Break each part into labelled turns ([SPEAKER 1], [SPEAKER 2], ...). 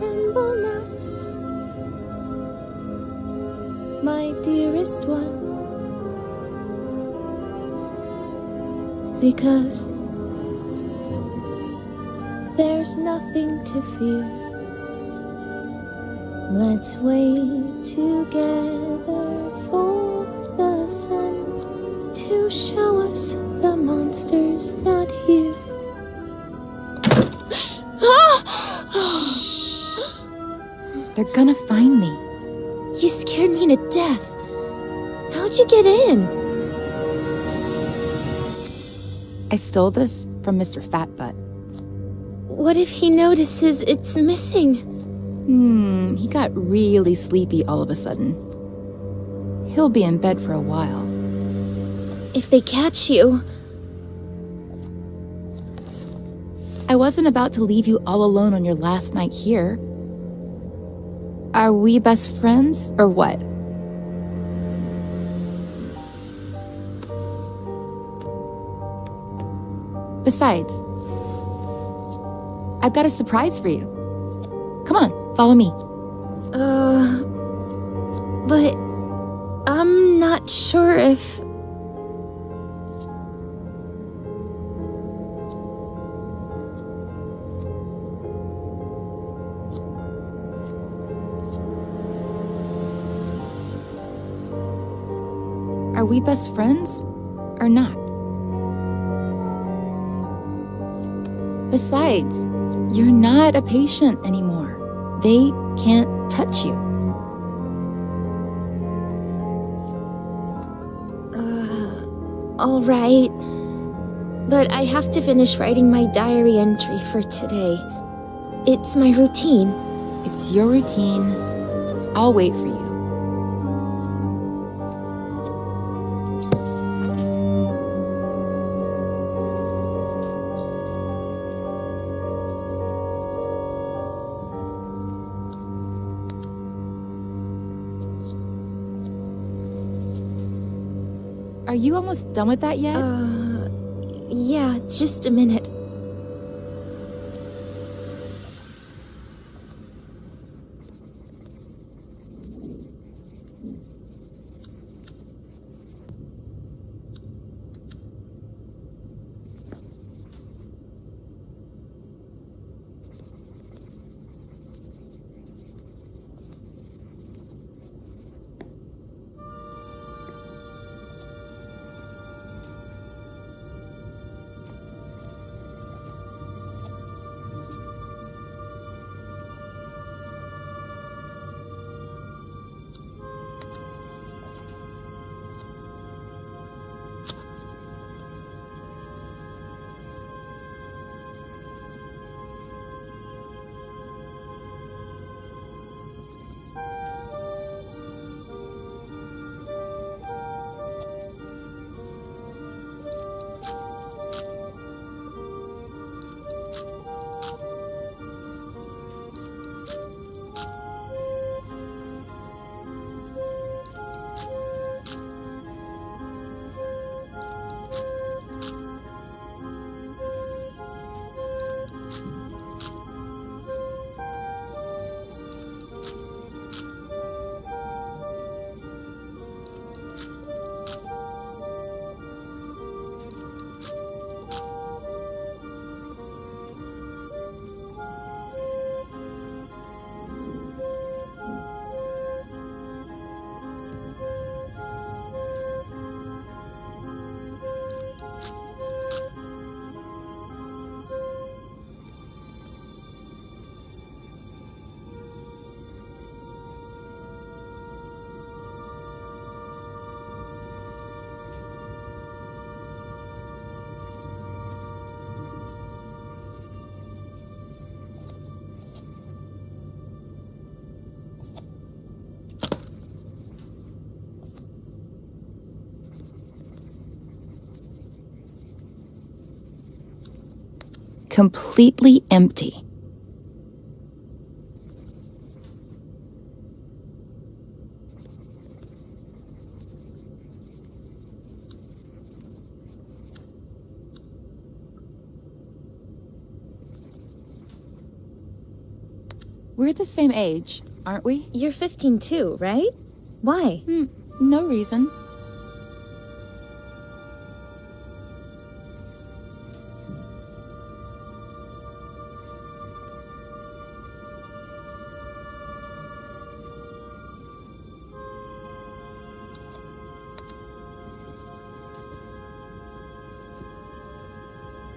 [SPEAKER 1] tremble not, my dearest one, because there's nothing to fear. Let's wait together for the sun to show us the monsters not here.
[SPEAKER 2] They're gonna find me.
[SPEAKER 1] You scared me to death. How'd you get in?
[SPEAKER 2] I stole this from Mr. Fatbutt.
[SPEAKER 1] What if he notices it's missing?
[SPEAKER 2] He got really sleepy all of a sudden. He'll be in bed for a while.
[SPEAKER 1] If they catch you...
[SPEAKER 2] I wasn't about to leave you all alone on your last night here. Are we best friends, or what? Besides, I've got a surprise for you. Come on, follow me.
[SPEAKER 1] But I'm not sure if...
[SPEAKER 2] Are we best friends, or not? Besides, you're not a patient anymore. They can't touch you.
[SPEAKER 1] All right. But I have to finish writing my diary entry for today. It's my routine.
[SPEAKER 2] It's your routine. I'll wait for you. Are you almost done with that yet?
[SPEAKER 1] Yeah, just a minute.
[SPEAKER 2] Completely empty. We're the same age, aren't we?
[SPEAKER 1] You're 15 too, right? Why?
[SPEAKER 2] No reason.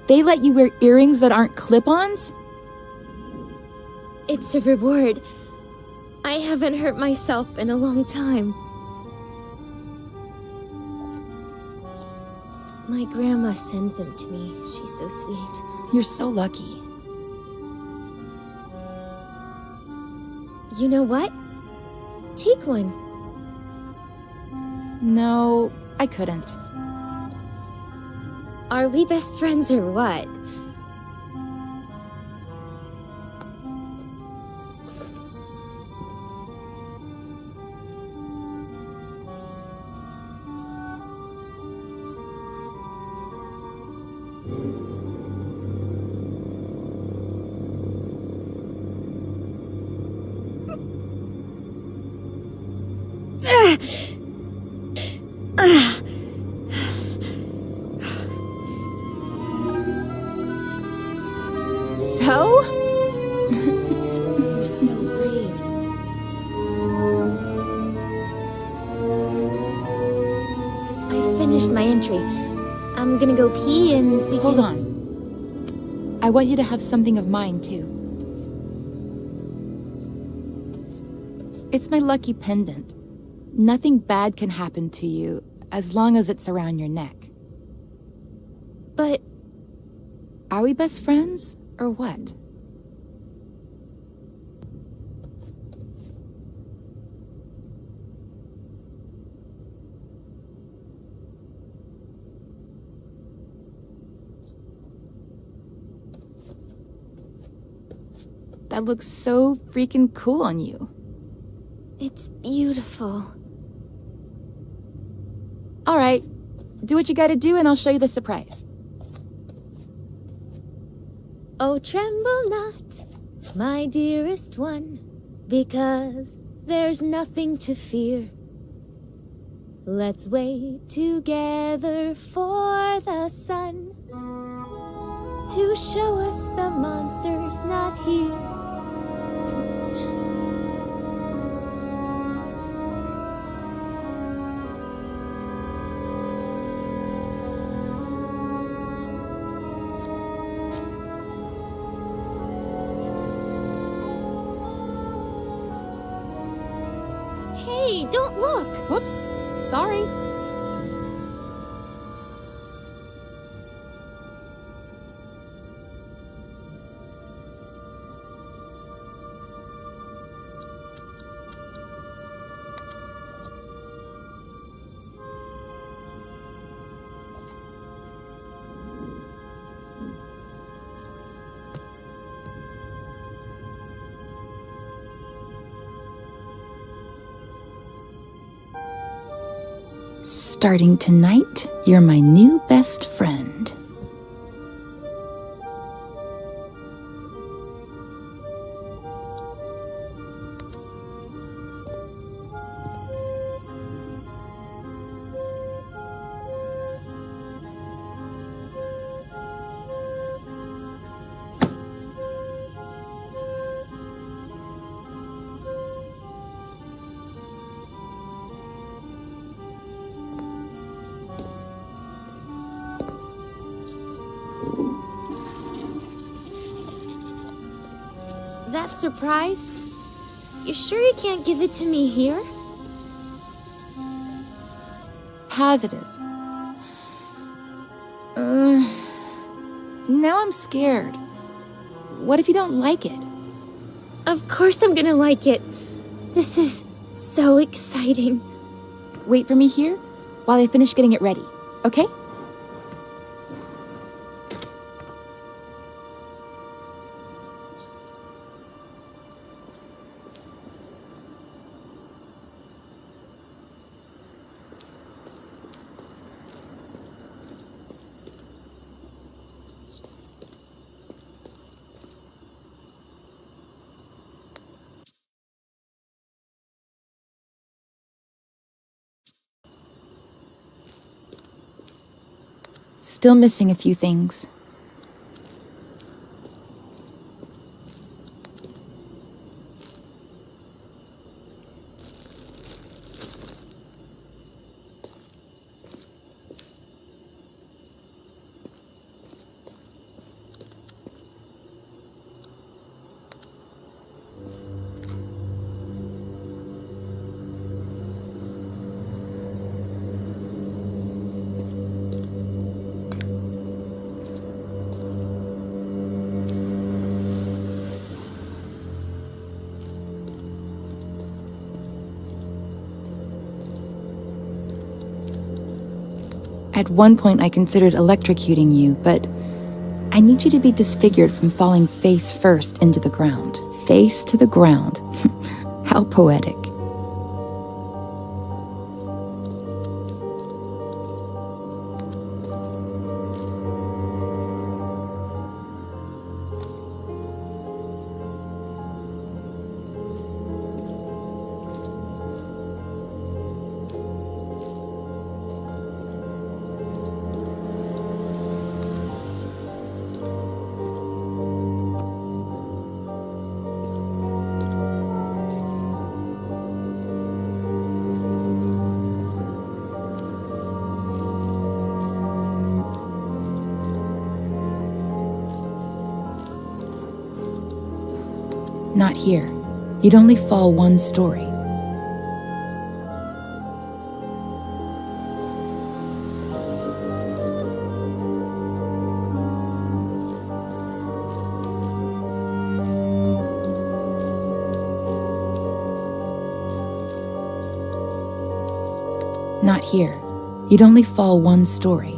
[SPEAKER 2] They let you wear earrings that aren't clip-ons?
[SPEAKER 1] It's a reward. I haven't hurt myself in a long time. My grandma sends them to me. She's so sweet.
[SPEAKER 2] You're so lucky.
[SPEAKER 1] You know what? Take one.
[SPEAKER 2] No, I couldn't.
[SPEAKER 1] Are we best friends or what?
[SPEAKER 2] So?
[SPEAKER 1] You're so brave. I finished my entry. I'm gonna go pee and we
[SPEAKER 2] Hold
[SPEAKER 1] can...
[SPEAKER 2] on. I want you to have something of mine, too. It's my lucky pendant. Nothing bad can happen to you as long as it's around your neck.
[SPEAKER 1] But...
[SPEAKER 2] Are we best friends, or what? That looks so freaking cool on you.
[SPEAKER 1] it's beautiful.
[SPEAKER 2] All right, do what you gotta do and I'll show you the surprise.
[SPEAKER 1] Oh, tremble not, my dearest one, because there's nothing to fear. Let's wait together for the sun to show us the monster's not here. Hey, don't look!
[SPEAKER 2] Whoops, sorry. Starting tonight, you're my new best friend.
[SPEAKER 1] That surprise? You sure you can't give it to me here?
[SPEAKER 2] Positive. Now I'm scared. What if you don't like it?
[SPEAKER 1] Of course I'm gonna like it. This is so exciting.
[SPEAKER 2] Wait for me here while I finish getting it ready, okay? Still missing a few things. At one point, I considered electrocuting you, but I need you to be disfigured from falling face first into the ground. Face to the ground. How poetic. Not here. You'd only fall one story. Not here. You'd only fall one story.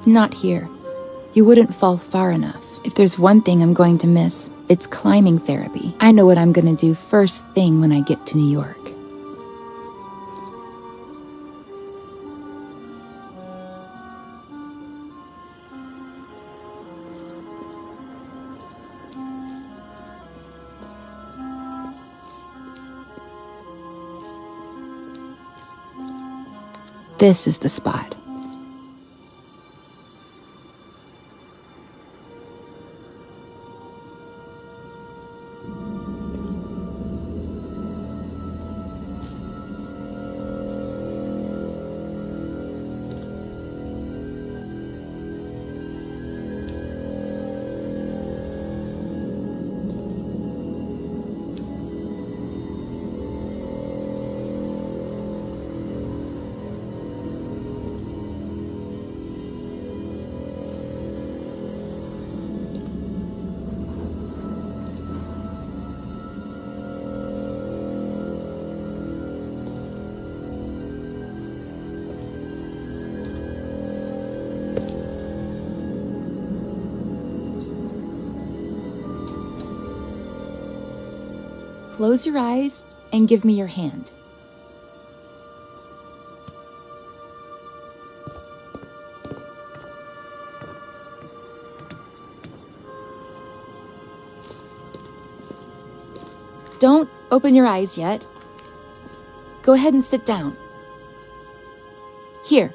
[SPEAKER 2] Not here. You wouldn't fall far enough. If there's one thing I'm going to miss, it's climbing therapy. I know what I'm gonna do first thing when I get to New York. This is the spot. Close your eyes and give me your hand. Don't open your eyes yet. Go ahead and sit down. Here.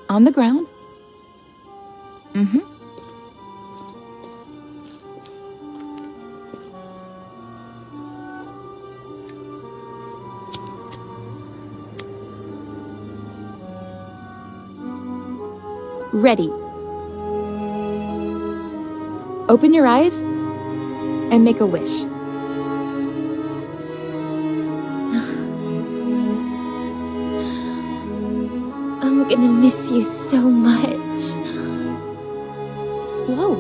[SPEAKER 2] On the ground. Mm-hmm. Ready. Open your eyes and make a wish.
[SPEAKER 1] I'm gonna miss you so much.
[SPEAKER 2] Whoa.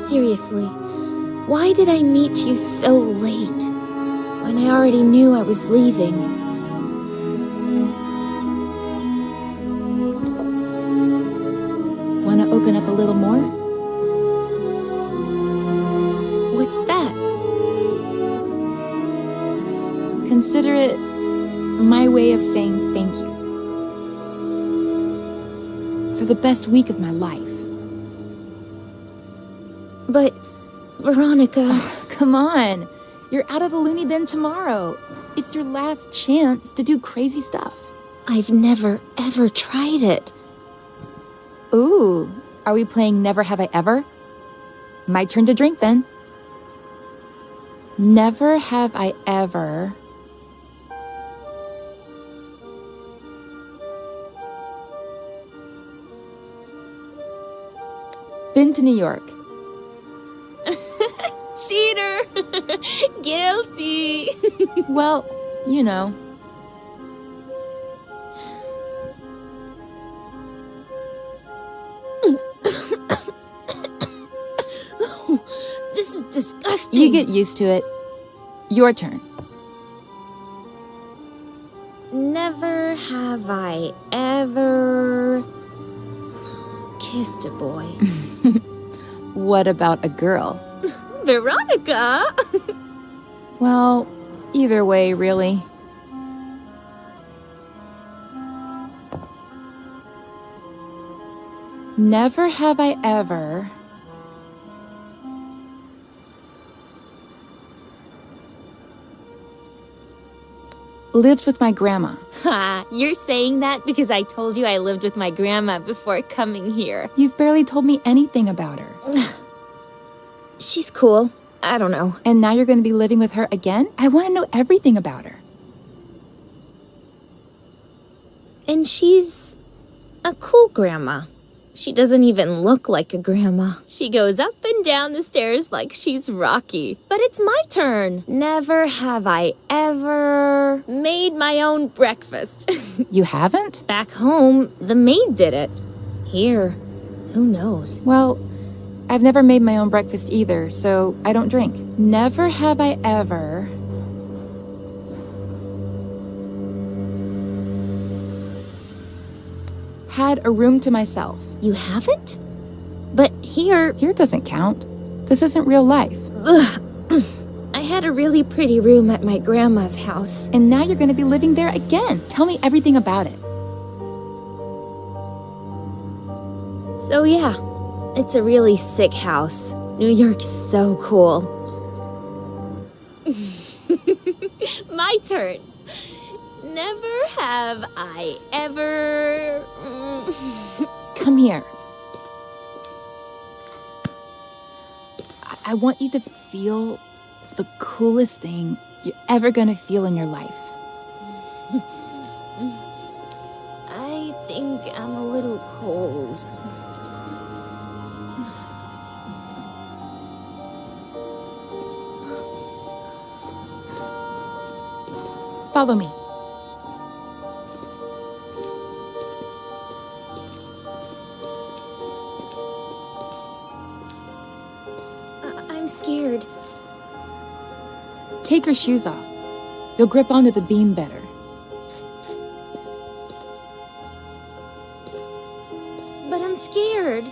[SPEAKER 1] Seriously, why did I meet you so late? When I already knew I was leaving.
[SPEAKER 2] Want to open up a little more?
[SPEAKER 1] What's that?
[SPEAKER 2] Consider it my way of saying thank you. For the best week of my life.
[SPEAKER 1] But, Veronica...
[SPEAKER 2] Come on. You're out of the loony bin tomorrow. It's your last chance to do crazy stuff.
[SPEAKER 1] I've never, ever tried it.
[SPEAKER 2] Ooh, are we playing Never Have I Ever? My turn to drink then. Never have I ever... been to New York.
[SPEAKER 1] Cheater! Guilty!
[SPEAKER 2] Well, you know.
[SPEAKER 1] This is disgusting!
[SPEAKER 2] You get used to it. Your turn.
[SPEAKER 1] Never have I ever kissed a boy.
[SPEAKER 2] What about a girl?
[SPEAKER 1] Veronica!
[SPEAKER 2] Well, either way, really. Never have I ever... lived with my grandma.
[SPEAKER 1] Ha! You're saying that because I told you I lived with my grandma before coming here.
[SPEAKER 2] You've barely told me anything about her.
[SPEAKER 1] She's cool. I don't know.
[SPEAKER 2] And now you're going to be living with her again? I want to know everything about her.
[SPEAKER 1] And she's a cool grandma. She doesn't even look like a grandma. She goes up and down the stairs like she's Rocky. But it's my turn. Never have I ever made my own breakfast.
[SPEAKER 2] You haven't?
[SPEAKER 1] Back home, the maid did it. Here, who knows?
[SPEAKER 2] Well, I've never made my own breakfast either, so I don't drink. Never have I ever... had a room to myself.
[SPEAKER 1] You haven't? But here...
[SPEAKER 2] Here doesn't count. This isn't real life.
[SPEAKER 1] Ugh. I had a really pretty room at my grandma's house.
[SPEAKER 2] And now you're going to be living there again. Tell me everything about it.
[SPEAKER 1] So yeah, it's a really sick house. New York's so cool. My turn. Never have I ever...
[SPEAKER 2] Come here. I want you to feel the coolest thing you're ever gonna feel in your life.
[SPEAKER 1] I think I'm a little cold.
[SPEAKER 2] Follow me.
[SPEAKER 1] I'm scared.
[SPEAKER 2] Take your shoes off. You'll grip onto the beam better.
[SPEAKER 1] But I'm scared.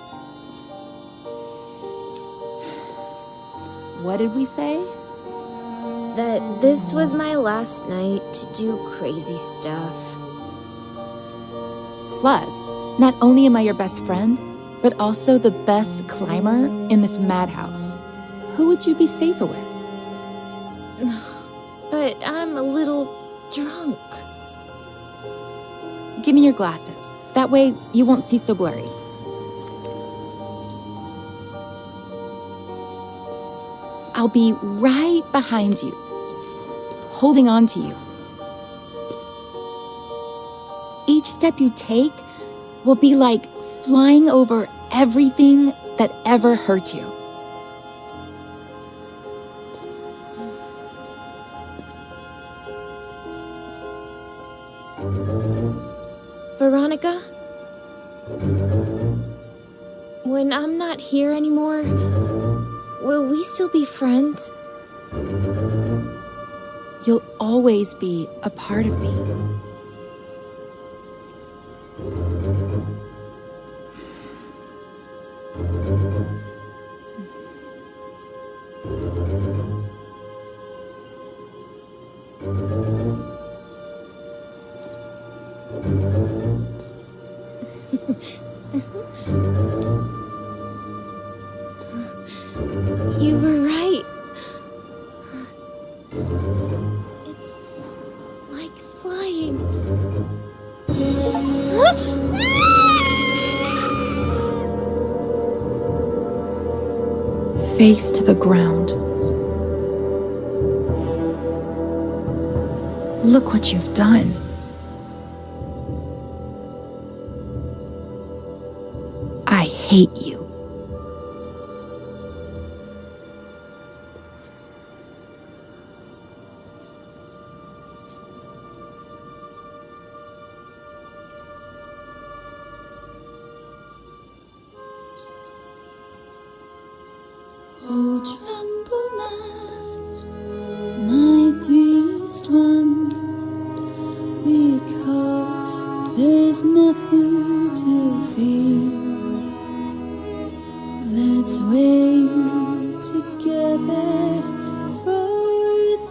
[SPEAKER 2] What did we say?
[SPEAKER 1] that this was my last night to do crazy stuff.
[SPEAKER 2] Plus, not only am I your best friend, but also the best climber in this madhouse. Who would you be safer with?
[SPEAKER 1] But I'm a little drunk.
[SPEAKER 2] Give me your glasses. That way, you won't see so blurry. I'll be right behind you, holding on to you. Each step you take will be like flying over everything that ever hurt you.
[SPEAKER 1] Veronica? When I'm not here anymore, will we still be friends?
[SPEAKER 2] You'll always be a part of me.
[SPEAKER 1] You were right. It's like flying.
[SPEAKER 2] Face to the ground. Look what you've done. I hate you.
[SPEAKER 3] Oh, tremble not, my dearest one, because there is nothing to fear. Let's wait together for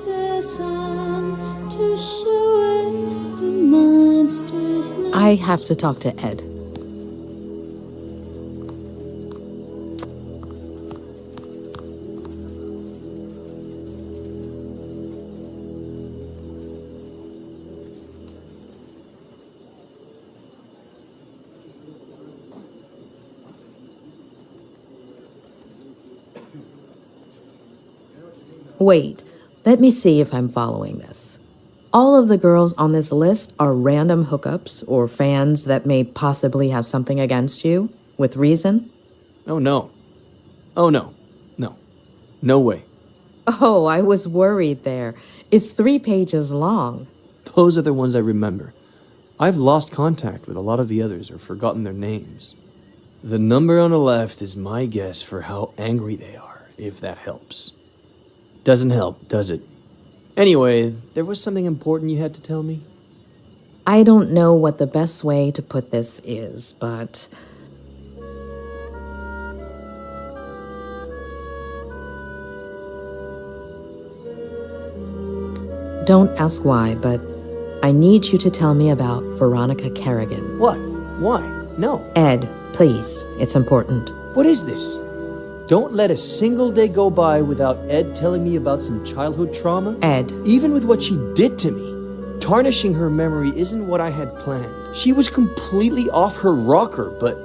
[SPEAKER 3] the sun to show us the monsters.
[SPEAKER 4] I have to talk to Ed. Wait, let me see if I'm following this. All of the girls on this list are random hookups or fans that may possibly have something against you, with reason?
[SPEAKER 5] Oh, no. Oh, no. No. No way.
[SPEAKER 4] Oh, I was worried there. It's 3 pages long.
[SPEAKER 5] Those are the ones I remember. I've lost contact with a lot of the others or forgotten their names. The number on the left is my guess for how angry they are, if that helps. Doesn't help, does it? Anyway, there was something important you had to tell me?
[SPEAKER 4] I don't know what the best way to put this is, but... Don't ask why, but I need you to tell me about Veronica Kerrigan.
[SPEAKER 5] What? Why? No.
[SPEAKER 4] Ed, please, it's important.
[SPEAKER 5] What is this? Don't let a single day go by without Ed telling me about some childhood trauma.
[SPEAKER 4] Ed.
[SPEAKER 5] Even with what she did to me, tarnishing her memory isn't what I had planned. She was completely off her rocker, but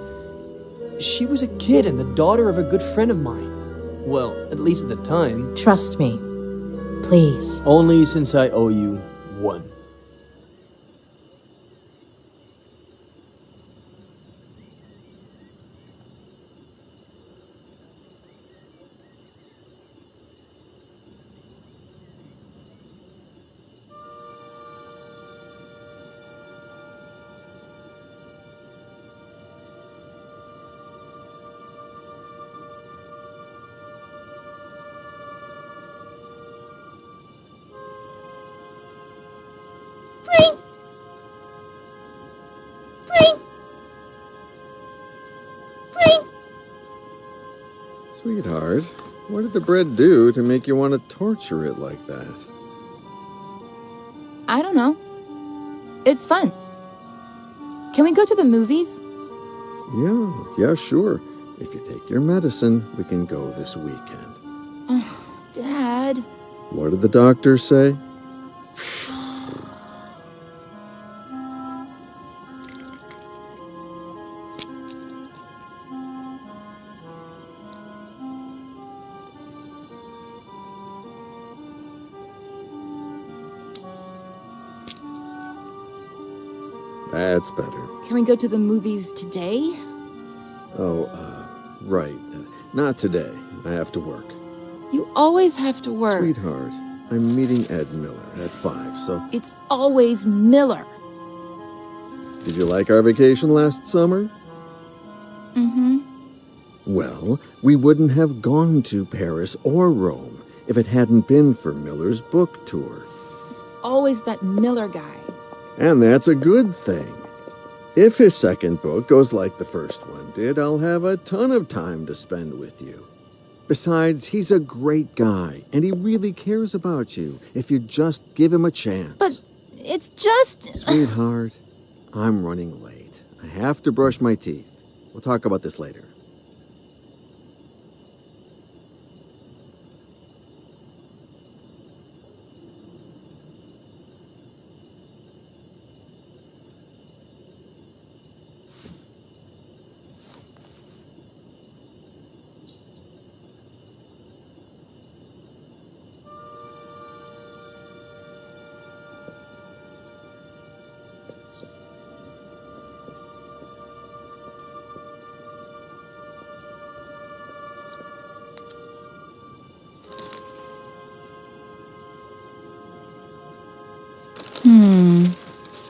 [SPEAKER 5] she was a kid and the daughter of a good friend of mine. Well, at least at the time.
[SPEAKER 4] Trust me. Please.
[SPEAKER 5] Only since I owe you one.
[SPEAKER 6] Sweetheart, What did the bread do to make you want to torture it like that?
[SPEAKER 2] I don't know. It's fun. Can we go to the movies?
[SPEAKER 6] Yeah, sure. If you take your medicine, we can go this weekend.
[SPEAKER 2] Oh, Dad.
[SPEAKER 6] What did the doctor say? That's better.
[SPEAKER 2] Can we go to the movies today?
[SPEAKER 6] Oh, right. Not today. I have to work.
[SPEAKER 2] You always have to work.
[SPEAKER 6] Sweetheart, I'm meeting Ed Miller at 5, so...
[SPEAKER 2] It's always Miller.
[SPEAKER 6] Did you like our vacation last summer?
[SPEAKER 2] Mm-hmm.
[SPEAKER 6] Well, we wouldn't have gone to Paris or Rome if it hadn't been for Miller's book tour.
[SPEAKER 2] It's always that Miller guy.
[SPEAKER 6] And that's a good thing. If his second book goes like the first one did, I'll have a ton of time to spend with you. Besides, he's a great guy, and he really cares about you if you just give him a chance.
[SPEAKER 2] But it's just...
[SPEAKER 6] Sweetheart, I'm running late. I have to brush my teeth. We'll talk about this later.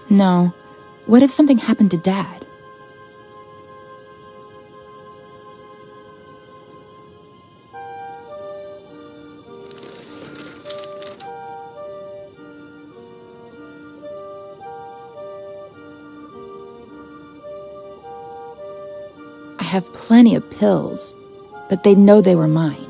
[SPEAKER 2] No. What if something happened to Dad? I have plenty of pills, but they'd know they were mine.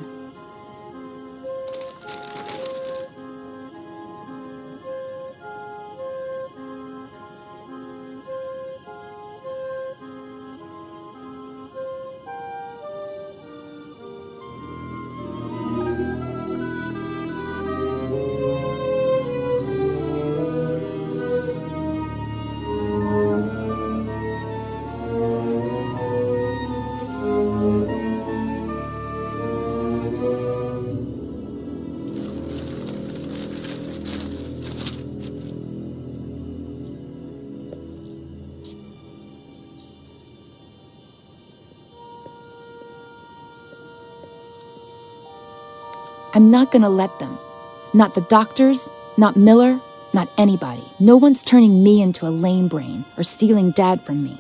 [SPEAKER 2] I'm not gonna let them. Not the doctors, not Miller, not anybody. No one's turning me into a lame brain or stealing Dad from me.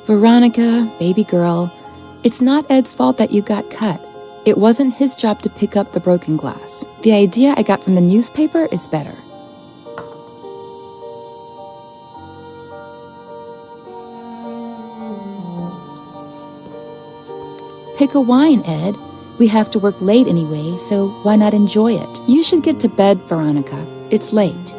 [SPEAKER 2] Veronica, baby girl, it's not Ed's fault that you got cut. It wasn't his job to pick up the broken glass. The idea I got from the newspaper is better. Pick a wine, Ed. We have to work late anyway, so why not enjoy it? You should get to bed, Veronica. It's late.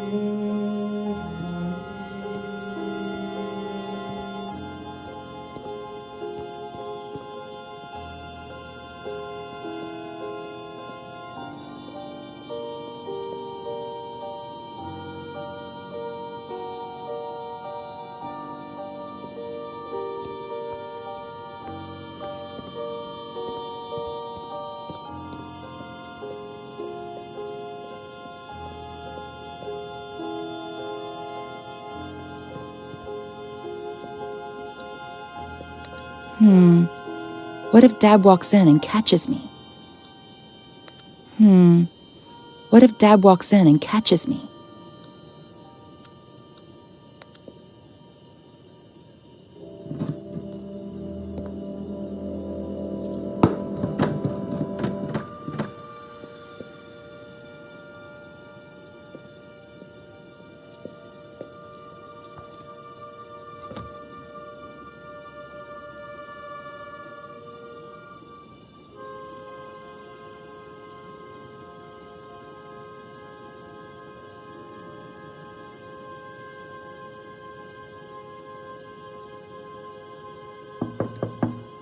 [SPEAKER 2] What if Dad walks in and catches me? What if Dad walks in and catches me?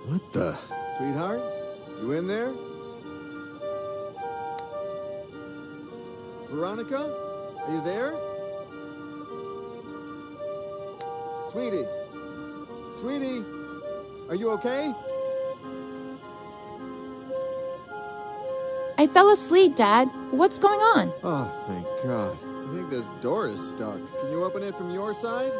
[SPEAKER 6] What the? Sweetheart? You in there? Veronica? Are you there? Sweetie? Sweetie? Are you okay?
[SPEAKER 2] I fell asleep, Dad. What's going on?
[SPEAKER 6] Oh, thank God. I think this door is stuck. Can you open it from your side?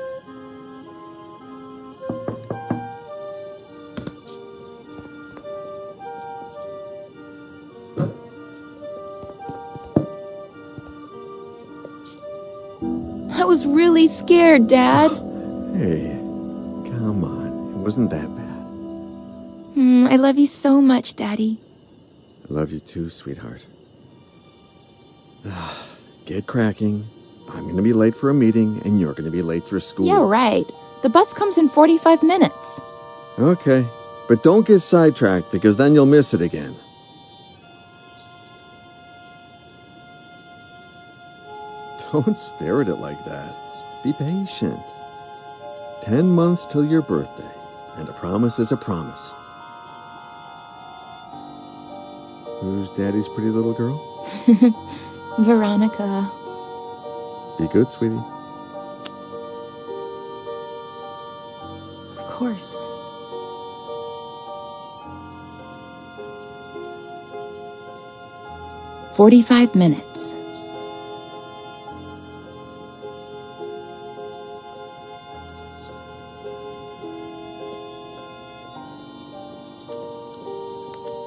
[SPEAKER 2] I was really scared, Dad.
[SPEAKER 6] Hey, come on. It wasn't that bad.
[SPEAKER 2] I love you so much, Daddy.
[SPEAKER 6] I love you too, sweetheart. Get cracking. I'm gonna be late for a meeting, and you're gonna be late for school.
[SPEAKER 2] Yeah, right. The bus comes in 45 minutes.
[SPEAKER 6] Okay, but don't get sidetracked, because then you'll miss it again. Don't stare at it like that. Be patient. 10 months till your birthday, and a promise is a promise. Who's Daddy's pretty little girl?
[SPEAKER 2] Veronica.
[SPEAKER 6] Be good, sweetie.
[SPEAKER 2] Of course. "45 minutes.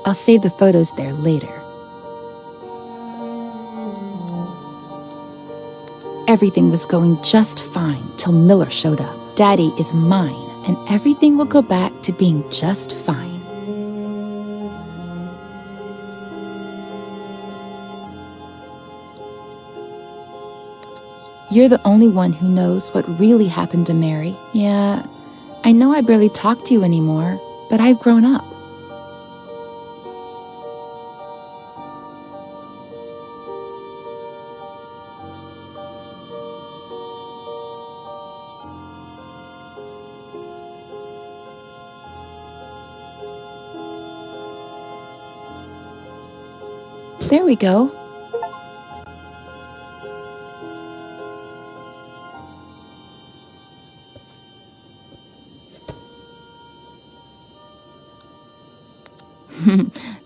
[SPEAKER 2] I'll save the photos there later. Everything was going just fine till Miller showed up. Daddy is mine, and everything will go back to being just fine. You're the only one who knows what really happened to Mary. Yeah, I know I barely talk to you anymore, but I've grown up. There we go.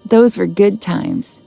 [SPEAKER 2] Those were good times.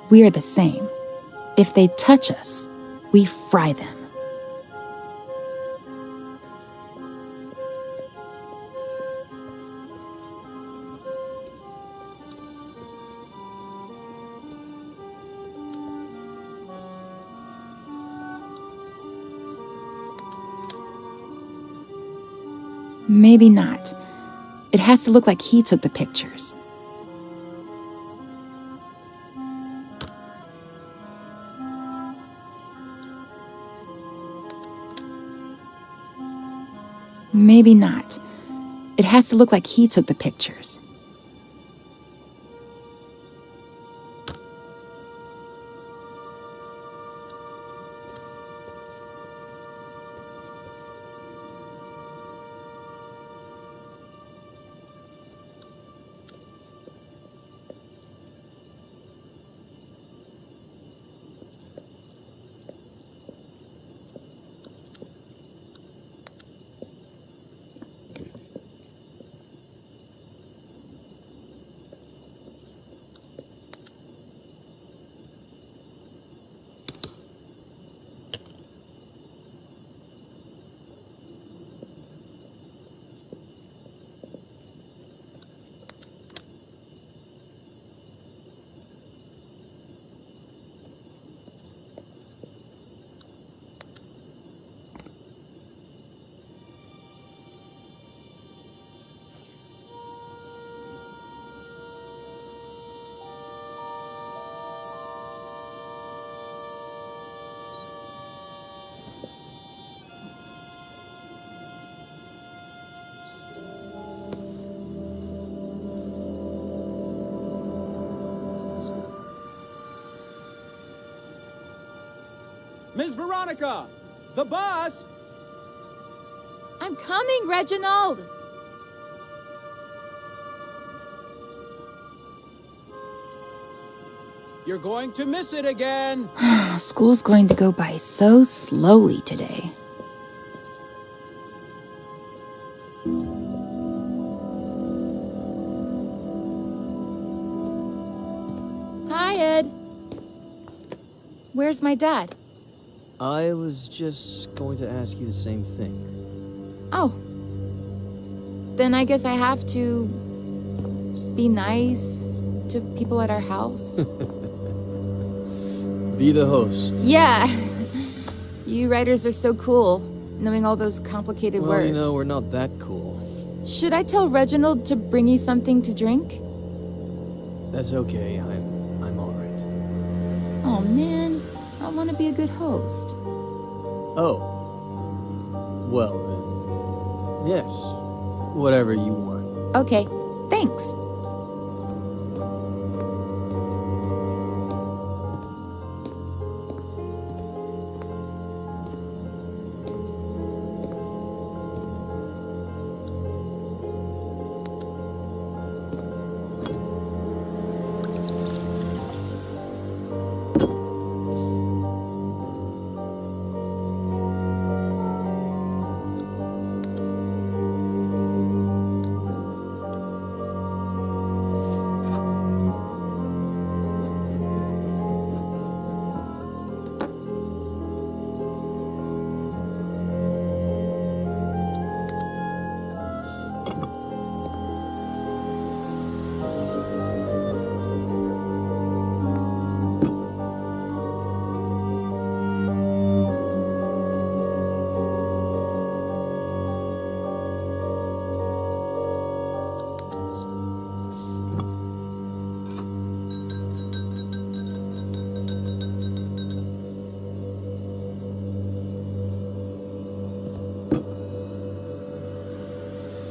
[SPEAKER 2] We are the same. If they touch us, we fry them. Maybe not. It has to look like he took the pictures. Maybe not. It has to look like he took the pictures.
[SPEAKER 7] Ms. Veronica! The bus!
[SPEAKER 8] I'm coming, Reginald!
[SPEAKER 7] You're going to miss it again!
[SPEAKER 2] School's going to go by so slowly today.
[SPEAKER 8] Hi, Ed. Where's my dad?
[SPEAKER 5] I was just going to ask you the same thing.
[SPEAKER 8] Oh. Then I guess I have to be nice to people at our house.
[SPEAKER 5] Be the host.
[SPEAKER 8] Yeah. You writers are so cool, knowing all those complicated
[SPEAKER 5] Well,
[SPEAKER 8] words.
[SPEAKER 5] you know, we're not that cool.
[SPEAKER 8] Should I tell Reginald to bring you something to drink?
[SPEAKER 5] That's okay, I'm all right.
[SPEAKER 8] Oh man, I want to be a good host.
[SPEAKER 5] Oh. Well, then, yes. Whatever you want.
[SPEAKER 8] Okay, thanks.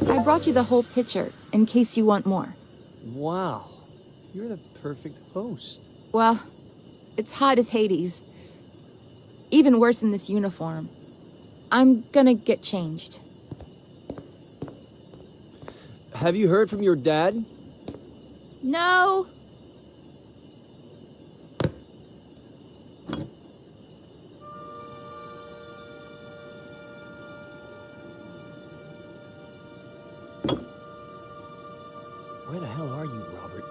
[SPEAKER 8] I brought you the whole pitcher, in case you want more.
[SPEAKER 5] Wow. You're the perfect host.
[SPEAKER 8] Well, it's hot as Hades. Even worse in this uniform. I'm gonna get changed.
[SPEAKER 5] Have you heard from your dad?
[SPEAKER 8] No!
[SPEAKER 5] Where the hell are you, Robert?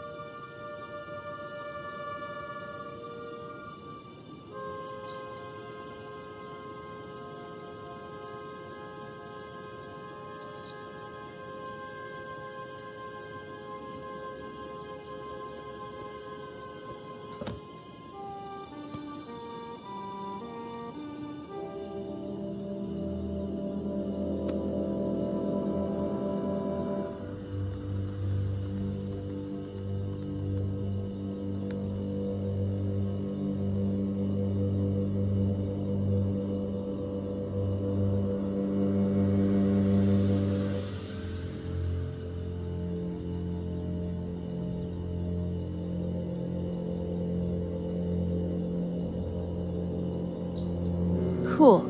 [SPEAKER 8] cool.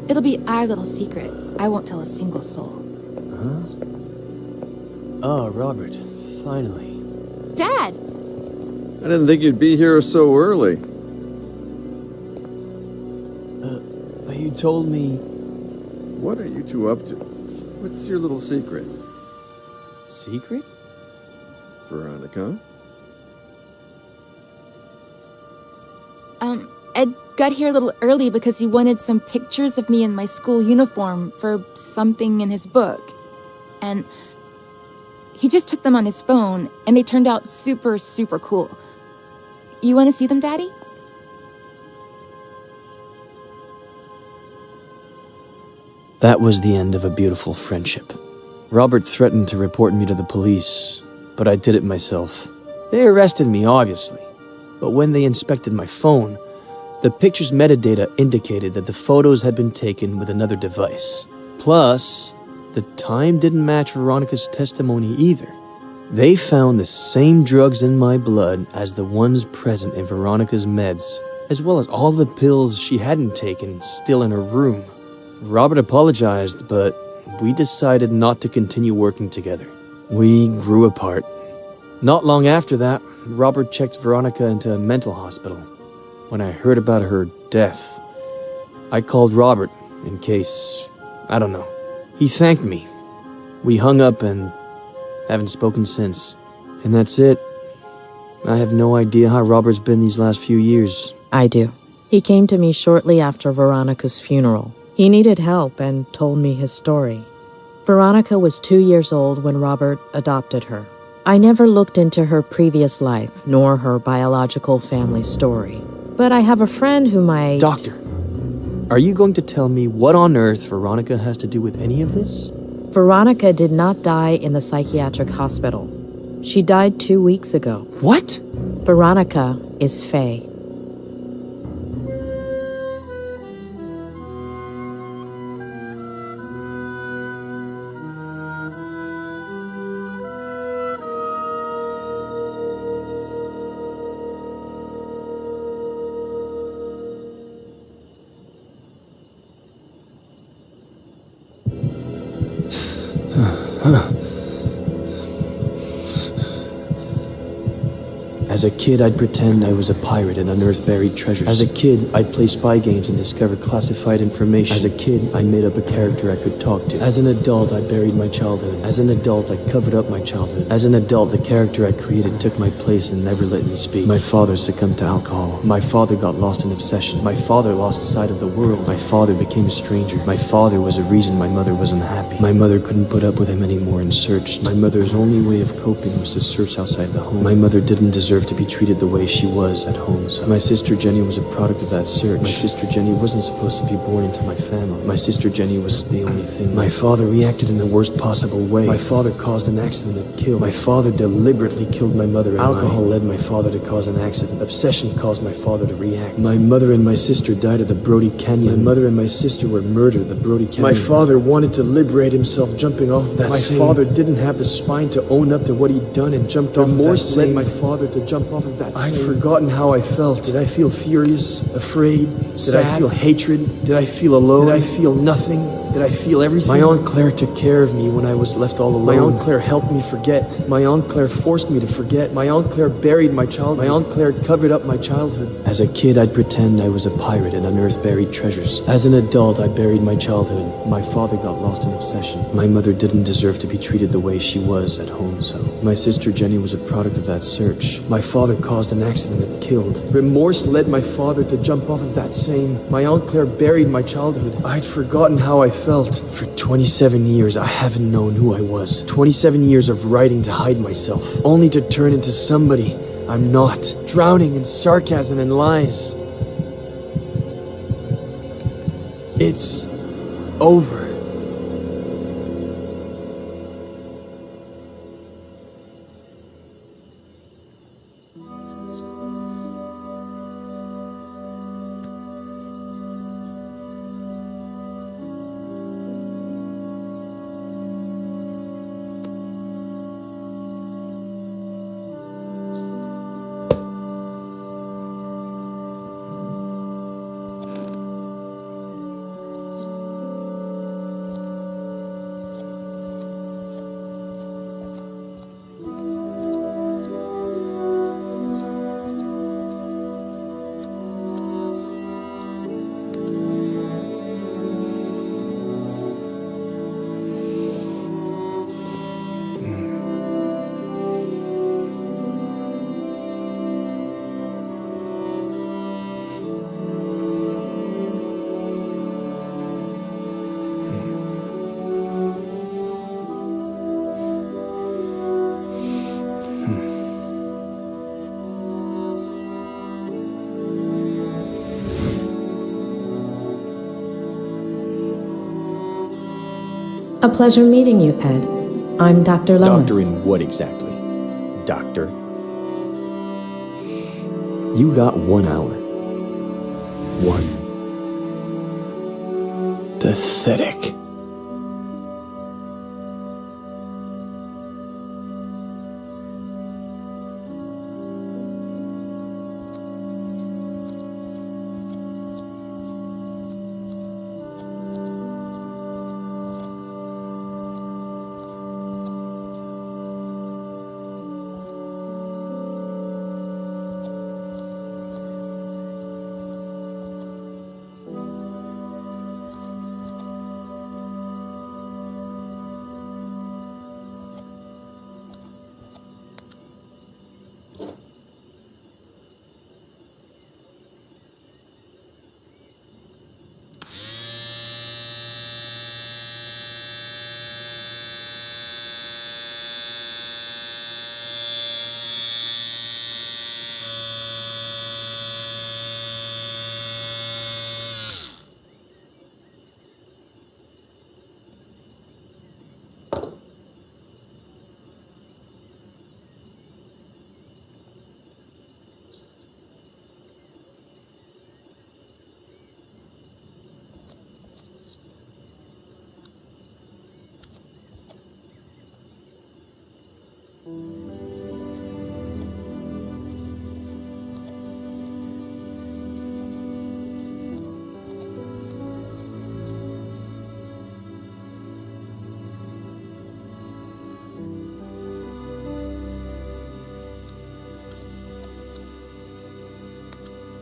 [SPEAKER 8] It'll be our little secret. I won't tell a single soul.
[SPEAKER 5] Oh, Robert, finally.
[SPEAKER 8] Dad!
[SPEAKER 6] I didn't think you'd be here so early.
[SPEAKER 5] You told me...
[SPEAKER 6] What are you two up to? What's your little secret?
[SPEAKER 5] Secret?
[SPEAKER 6] Veronica?
[SPEAKER 8] Ed got here a little early because he wanted some pictures of me in my school uniform for something in his book. And he just took them on his phone, and they turned out super, super cool. You want to see them, Daddy?
[SPEAKER 5] That was the end of a beautiful friendship. Robert threatened to report me to the police, but I did it myself. They arrested me, obviously. But when they inspected my phone, the picture's metadata indicated that the photos had been taken with another device. Plus, the time didn't match Veronica's testimony either. They found the same drugs in my blood as the ones present in Veronica's meds, as well as all the pills she hadn't taken still in her room. Robert apologized, but we decided not to continue working together. We grew apart. Not long after that, Robert checked Veronica into a mental hospital. When I heard about her death, I called Robert in case, I don't know. He thanked me. We hung up and haven't spoken since. And that's it. I have no idea how Robert's been these last few years.
[SPEAKER 4] I do. He came to me shortly after Veronica's funeral. He needed help and told me his story. Veronica was 2 years old when Robert adopted her. I never looked into her previous life, nor her biological family story. But I have a friend who might...
[SPEAKER 5] Doctor, are you going to tell me what on earth Veronica has to do with any of this?
[SPEAKER 4] Veronica did not die in the psychiatric hospital. She died 2 weeks ago.
[SPEAKER 5] What?
[SPEAKER 4] Veronica is Faye.
[SPEAKER 5] As a kid, I'd pretend I was a pirate and unearth buried treasures. As a kid, I'd play spy games and discover classified information. As a kid, I made up a character I could talk to. As an adult, I buried my childhood. As an adult, I covered up my childhood. As an adult, the character I created took my place and never let me speak. My father succumbed to alcohol. My father got lost in obsession. My father lost sight of the world. My father became a stranger. My father was a reason my mother was unhappy. My mother couldn't put up with him anymore and searched. My mother's only way of coping was to search outside the home. My mother didn't deserve to be treated the way she was at home, so my sister Jenny was a product of that search. My sister Jenny wasn't supposed to be born into my family. My sister Jenny was the only thing. My father reacted in the worst possible way. My father caused an accident that killed. My father deliberately killed my mother. Alcohol led my father to cause an accident. Obsession caused my father to react. My mother and my sister died at the Brody Canyon. My mother and my sister were murdered at the Brody Canyon. My father wanted to liberate himself jumping off of that My father didn't have the spine to own up to what he'd done and jumped off of that Remorse led my father to jump off of that I'd forgotten how I felt. Did I feel furious, afraid, sad? Did I feel hatred? Did I feel alone? Did I feel nothing? Did I feel everything? My Aunt Claire took care of me when I was left all alone. My Aunt Claire helped me forget. My Aunt Claire forced me to forget. My Aunt Claire buried my childhood. My Aunt Claire covered up my childhood. As a kid, I'd pretend I was a pirate and unearth buried treasures. As an adult, I buried my childhood. My father got lost in obsession. My mother didn't deserve to be treated the way she was at home, so my sister Jenny was a product of that search. My father caused an accident that killed. Remorse led my father to jump off of that same. My Aunt Claire buried my childhood. I'd forgotten how I felt. For 27 years, I haven't known who I was. 27 years of writing to hide myself, only to turn into somebody I'm not, drowning in sarcasm and lies. It's over.
[SPEAKER 4] A pleasure meeting you, Ed. I'm Dr. Lomas.
[SPEAKER 5] Doctor in what exactly? Doctor? You got 1 hour. 1. Pathetic.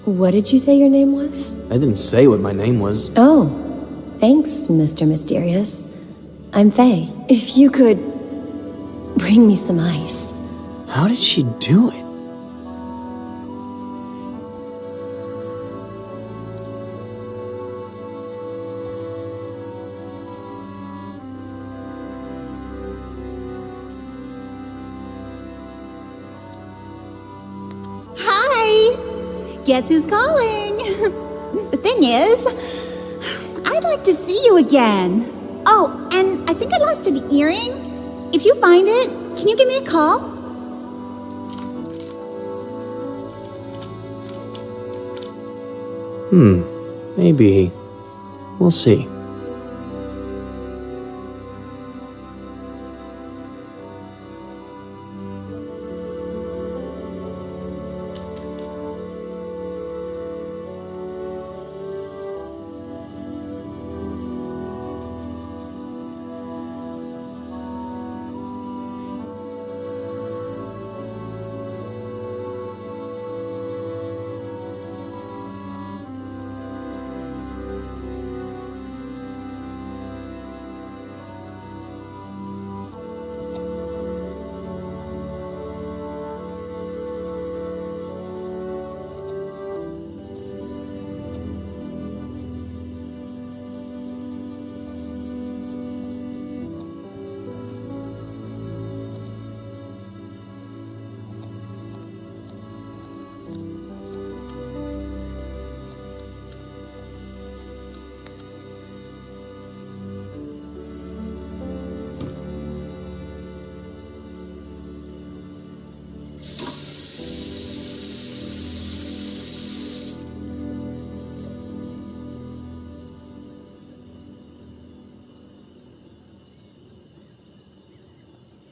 [SPEAKER 9] What did you say your name was?
[SPEAKER 5] I didn't say what my name was.
[SPEAKER 9] Oh, thanks, Mr. Mysterious. I'm Faye. If you could bring me some ice.
[SPEAKER 5] How did she do it?
[SPEAKER 10] Guess who's calling? The thing is, I'd like to see you again. Oh, and I think I lost an earring. If you find it, can you give me a call?
[SPEAKER 5] Maybe. We'll see.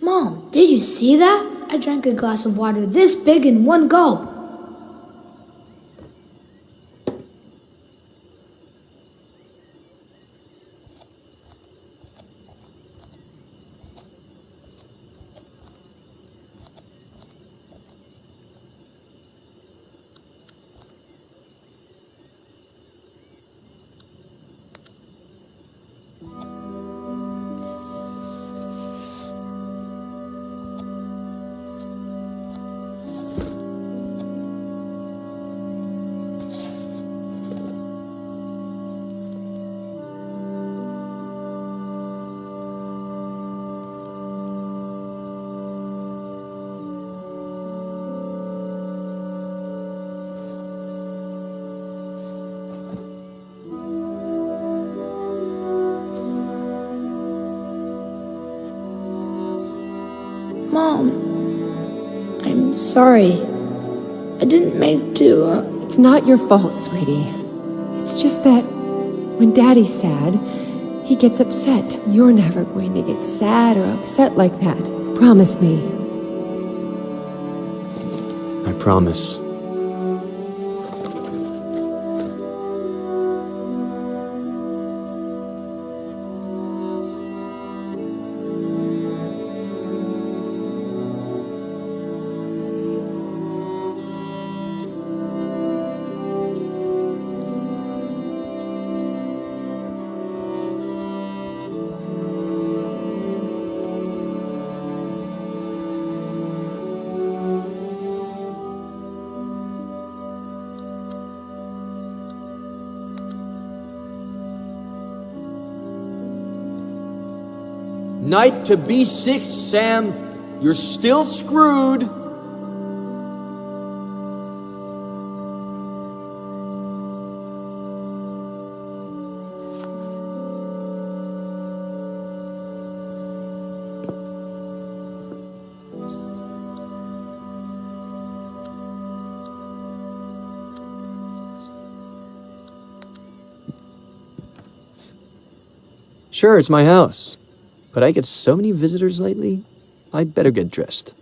[SPEAKER 11] Mom, did you see that? I drank a glass of water this big in one gulp. sorry. I didn't mean to.
[SPEAKER 12] It's not your fault, sweetie. It's just that when Daddy's sad, he gets upset. You're never going to get sad or upset like that. Promise me.
[SPEAKER 5] I promise.
[SPEAKER 13] Knight to B6, Sam. You're still screwed.
[SPEAKER 5] Sure, it's my house. But I get so many visitors lately, I'd better get dressed.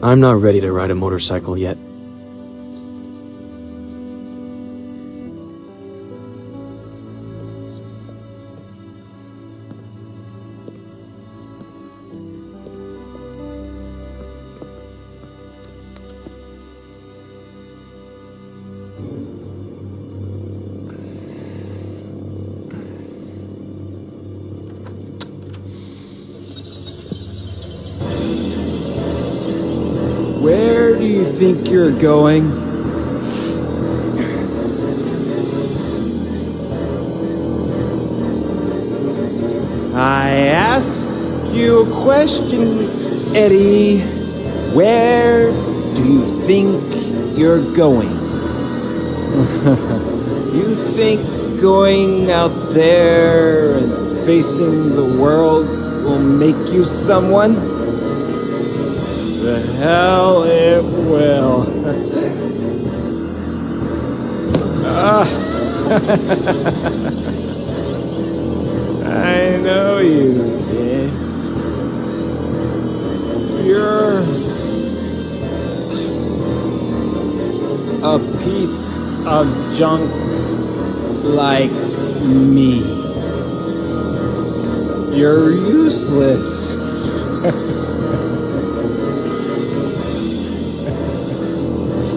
[SPEAKER 5] I'm not ready to ride a motorcycle yet.
[SPEAKER 13] Where do you think you're going? I asked you a question, Eddie. Where do you think you're going? You think going out there and facing the world will make you someone? The hell it will. I know you, kid. You're a piece of junk like me. You're useless.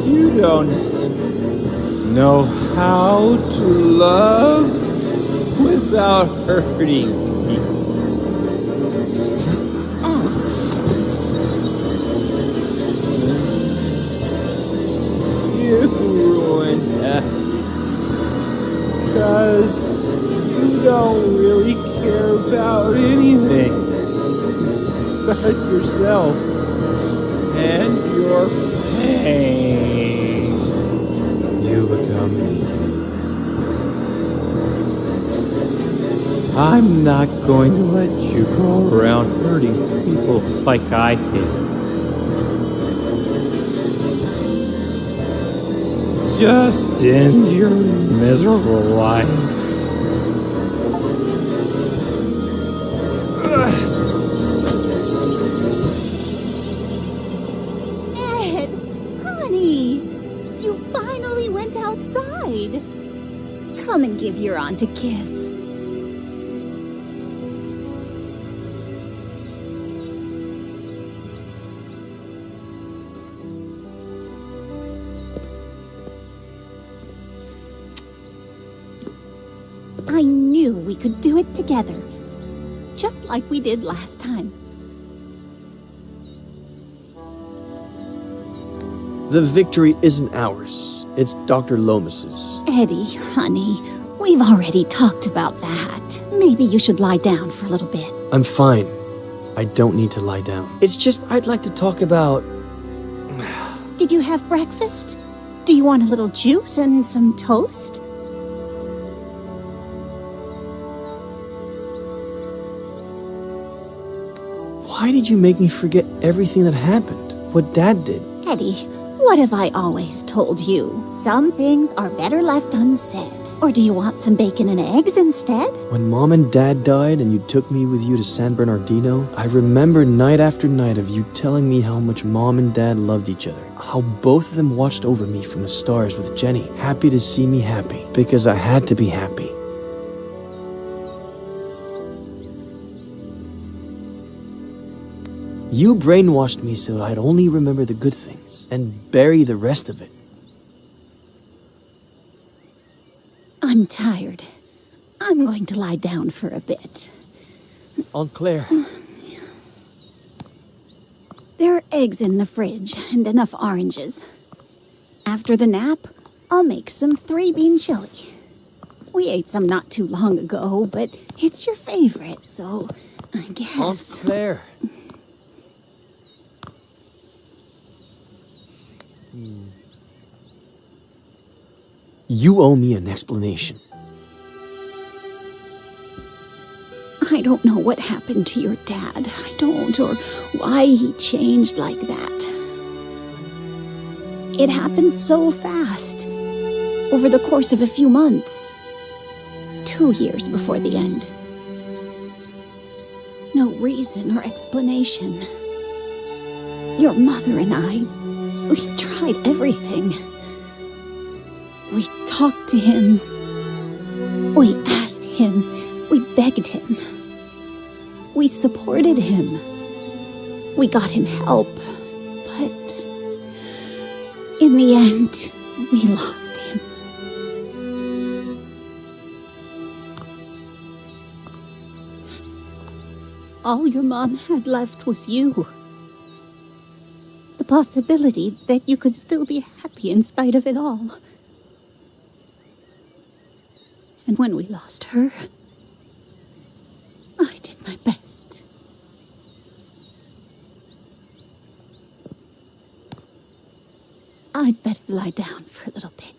[SPEAKER 13] You don't know how to love without hurting me. You ruined everything, 'cause you don't really care about anything but yourself and your pain.
[SPEAKER 5] You become me.
[SPEAKER 13] I'm not going to let you go around hurting people like I did. Just end your miserable life.
[SPEAKER 10] Ed, honey, you finally went outside. Come and give your aunt a kiss. I knew we could do it together, just like we did last time.
[SPEAKER 5] The victory isn't ours. It's Dr. Lomas's.
[SPEAKER 10] Eddie, honey, we've already talked about that. Maybe you should lie down for a little bit.
[SPEAKER 5] I'm fine. I don't need to lie down. It's just I'd like to talk about...
[SPEAKER 10] Did you have breakfast? Do you want a little juice and some toast?
[SPEAKER 5] Why did you make me forget everything that happened? What Dad did?
[SPEAKER 10] Eddie, what have I always told you? Some things are better left unsaid. Or do you want some bacon and eggs instead?
[SPEAKER 5] When Mom and Dad died and you took me with you to San Bernardino, I remember night after night of you telling me how much Mom and Dad loved each other. How both of them watched over me from the stars with Jenny, happy to see me happy, because I had to be happy. You brainwashed me so I'd only remember the good things and bury the rest of it.
[SPEAKER 10] I'm tired. I'm going to lie down for a bit.
[SPEAKER 5] Aunt Claire.
[SPEAKER 10] There are eggs in the fridge and enough oranges. After the nap, I'll make some 3-bean chili. We ate some not too long ago, but it's your favorite, so I guess...
[SPEAKER 5] Aunt Claire. You owe me an explanation.
[SPEAKER 10] I don't know what happened to your dad. I don't, or why he changed like that. It happened so fast. Over the course of a few months. 2 years before the end. No reason or explanation. Your mother and I, we tried everything. We talked to him. We asked him. We begged him. We supported him. We got him help. But in the end, we lost him. All your mom had left was you. The possibility that you could still be happy in spite of it all. And when we lost her, I did my best. I'd better lie down for a little bit.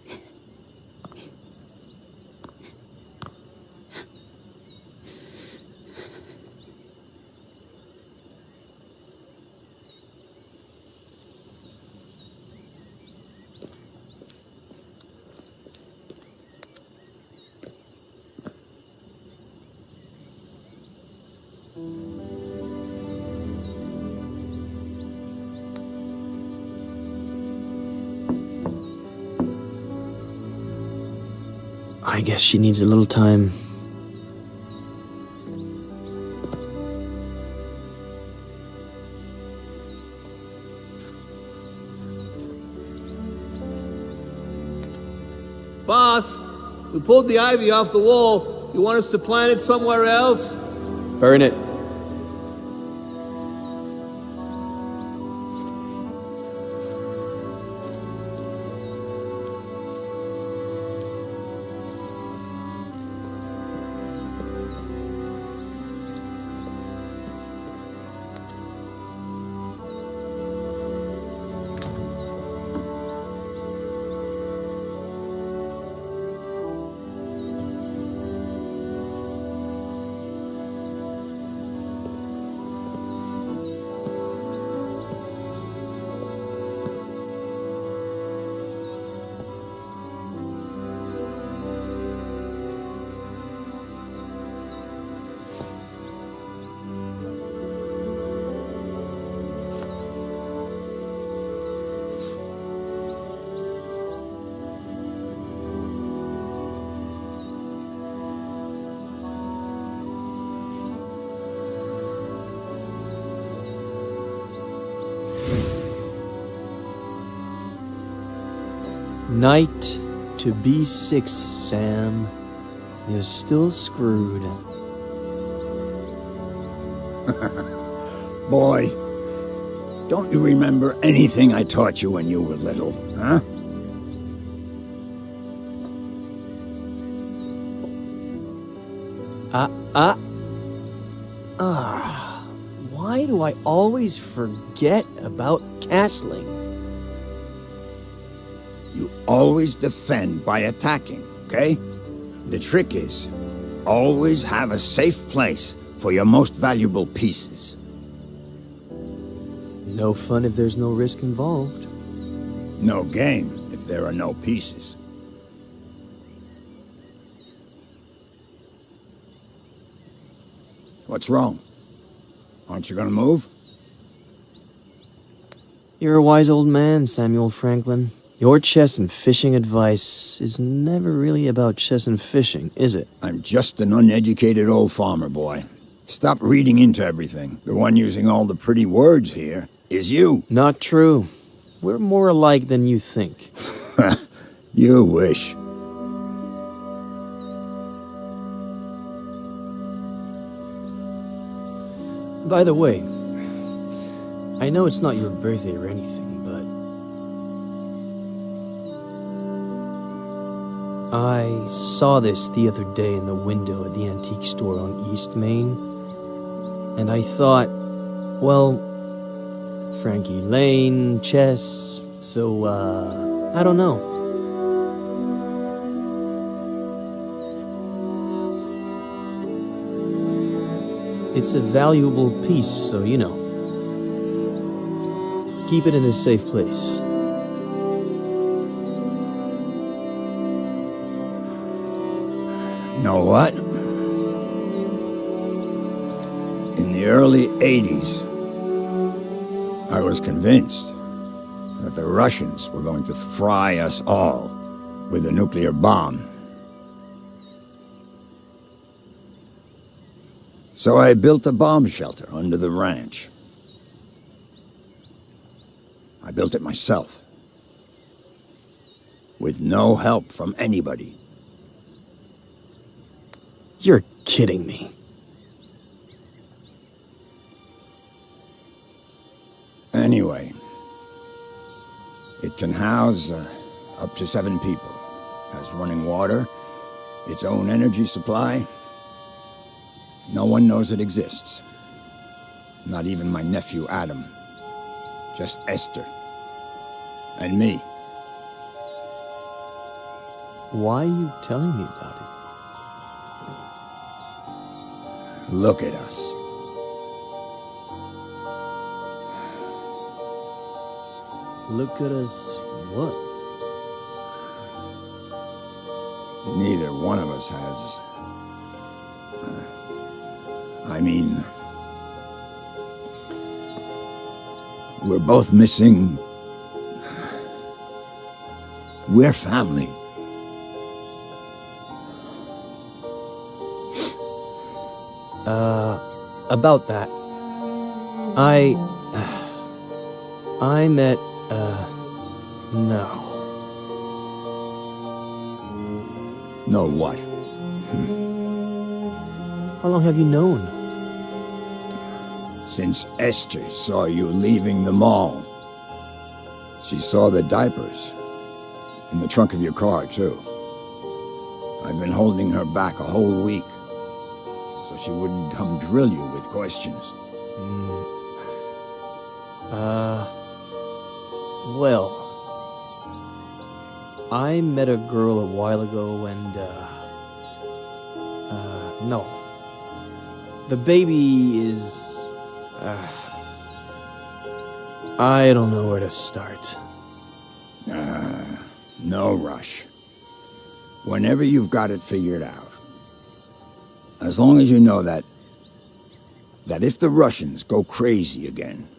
[SPEAKER 5] I guess she needs a little time.
[SPEAKER 14] Boss, we pulled the ivy off the wall. You want us to plant it somewhere else?
[SPEAKER 5] Burn it. Night to B6, Sam. You're still screwed.
[SPEAKER 6] Boy,
[SPEAKER 15] Don't you remember anything I taught you when you were little, huh?
[SPEAKER 5] Why do I always forget about castling?
[SPEAKER 15] You always defend by attacking, okay? The trick is, always have a safe place for your most valuable pieces.
[SPEAKER 5] No fun if there's no risk involved.
[SPEAKER 15] No game if there are no pieces. What's wrong? Aren't you gonna move?
[SPEAKER 5] You're a wise old man, Samuel Franklin. Your chess and fishing advice is never really about chess and fishing, is it?
[SPEAKER 15] I'm just an uneducated old farmer boy. Stop reading into everything. The one using all the pretty words here is you.
[SPEAKER 5] Not true. We're more alike than you think.
[SPEAKER 15] You wish.
[SPEAKER 5] By the way, I know it's not your birthday or anything, but I saw this the other day in the window at the antique store on East Main, and I thought, well, Frankie Lane, chess, so, I don't know. It's a valuable piece, so you know. Keep it in a safe place.
[SPEAKER 15] You know what? In the early 80s, I was convinced that the Russians were going to fry us all with a nuclear bomb. So I built a bomb shelter under the ranch. I built it myself, with no help from anybody.
[SPEAKER 5] You're kidding me.
[SPEAKER 15] Anyway, it can house up to 7 people. Has running water, its own energy supply. No one knows it exists. Not even my nephew Adam. Just Esther. And me.
[SPEAKER 5] Why are you telling me about it?
[SPEAKER 15] Look at us.
[SPEAKER 5] Look at us what?
[SPEAKER 15] Neither one of us has... I mean... We're both missing... We're family.
[SPEAKER 5] About that. I met, no.
[SPEAKER 15] No what?
[SPEAKER 5] How long have you known?
[SPEAKER 15] Since Esther saw you leaving the mall. She saw the diapers. In the trunk of your car, too. I've been holding her back a whole week. So she wouldn't come drill you with questions.
[SPEAKER 5] Well, I met a girl a while ago and, no. The baby is, I don't know where to start.
[SPEAKER 15] No rush. Whenever you've got it figured out. As long as you know that if the Russians go crazy again,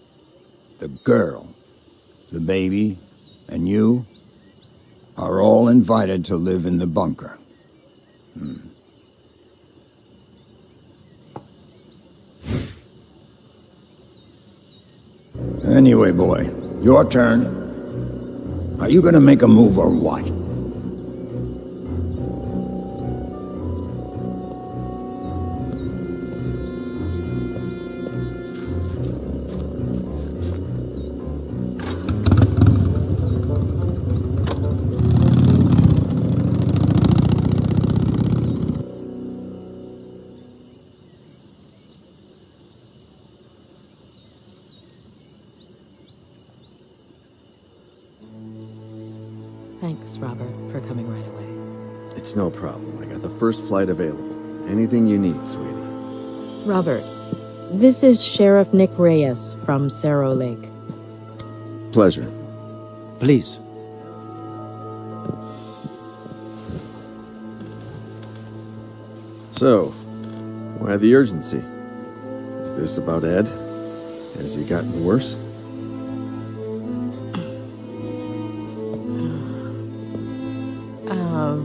[SPEAKER 15] the girl, the baby, and you are all invited to live in the bunker. Anyway, boy, your turn. Are you gonna make a move or what?
[SPEAKER 4] Thanks, Robert, for coming right away.
[SPEAKER 6] It's no problem. I got the first flight available. Anything you need, sweetie.
[SPEAKER 4] Robert, this is Sheriff Nick Reyes from Cerro Lake.
[SPEAKER 6] Pleasure.
[SPEAKER 16] Please.
[SPEAKER 6] So, why the urgency? Is this about Ed? Has he gotten worse?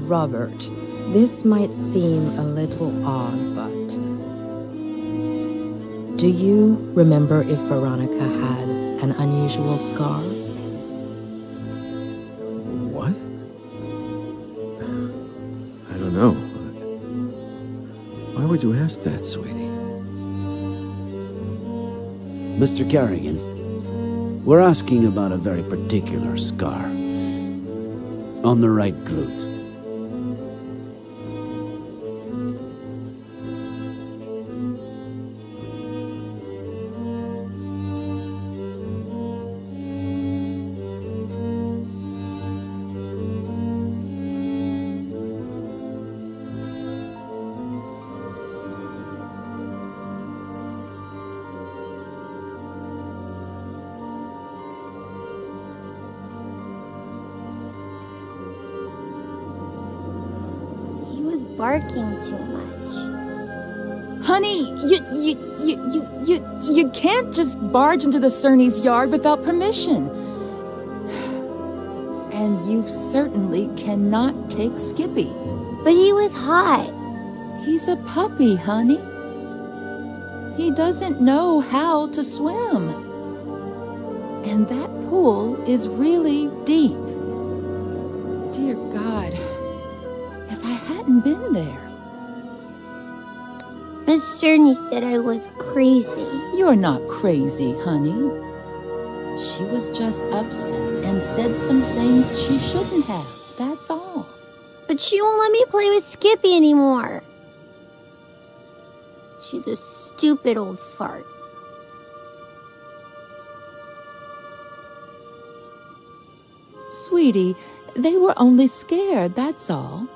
[SPEAKER 4] Robert, this might seem a little odd, but do you remember if Veronica had an unusual scar?
[SPEAKER 6] What? I don't know. Why would you ask that, sweetie?
[SPEAKER 16] Mr. Carrigan, we're asking about a very particular scar. On the right glute.
[SPEAKER 17] Barking too much.
[SPEAKER 8] Honey, you can't just barge into the Cerny's yard without permission. And you certainly cannot take Skippy.
[SPEAKER 17] But he was hot.
[SPEAKER 8] He's a puppy, honey. He doesn't know how to swim. And that pool is really deep. Dear God, if I hadn't been there.
[SPEAKER 17] Miss Cerny said I was crazy.
[SPEAKER 8] You're not crazy, honey. She was just upset and said some things she shouldn't have. That's all.
[SPEAKER 17] But she won't let me play with Skippy anymore. She's a stupid old fart.
[SPEAKER 8] Sweetie, they were only scared, that's all.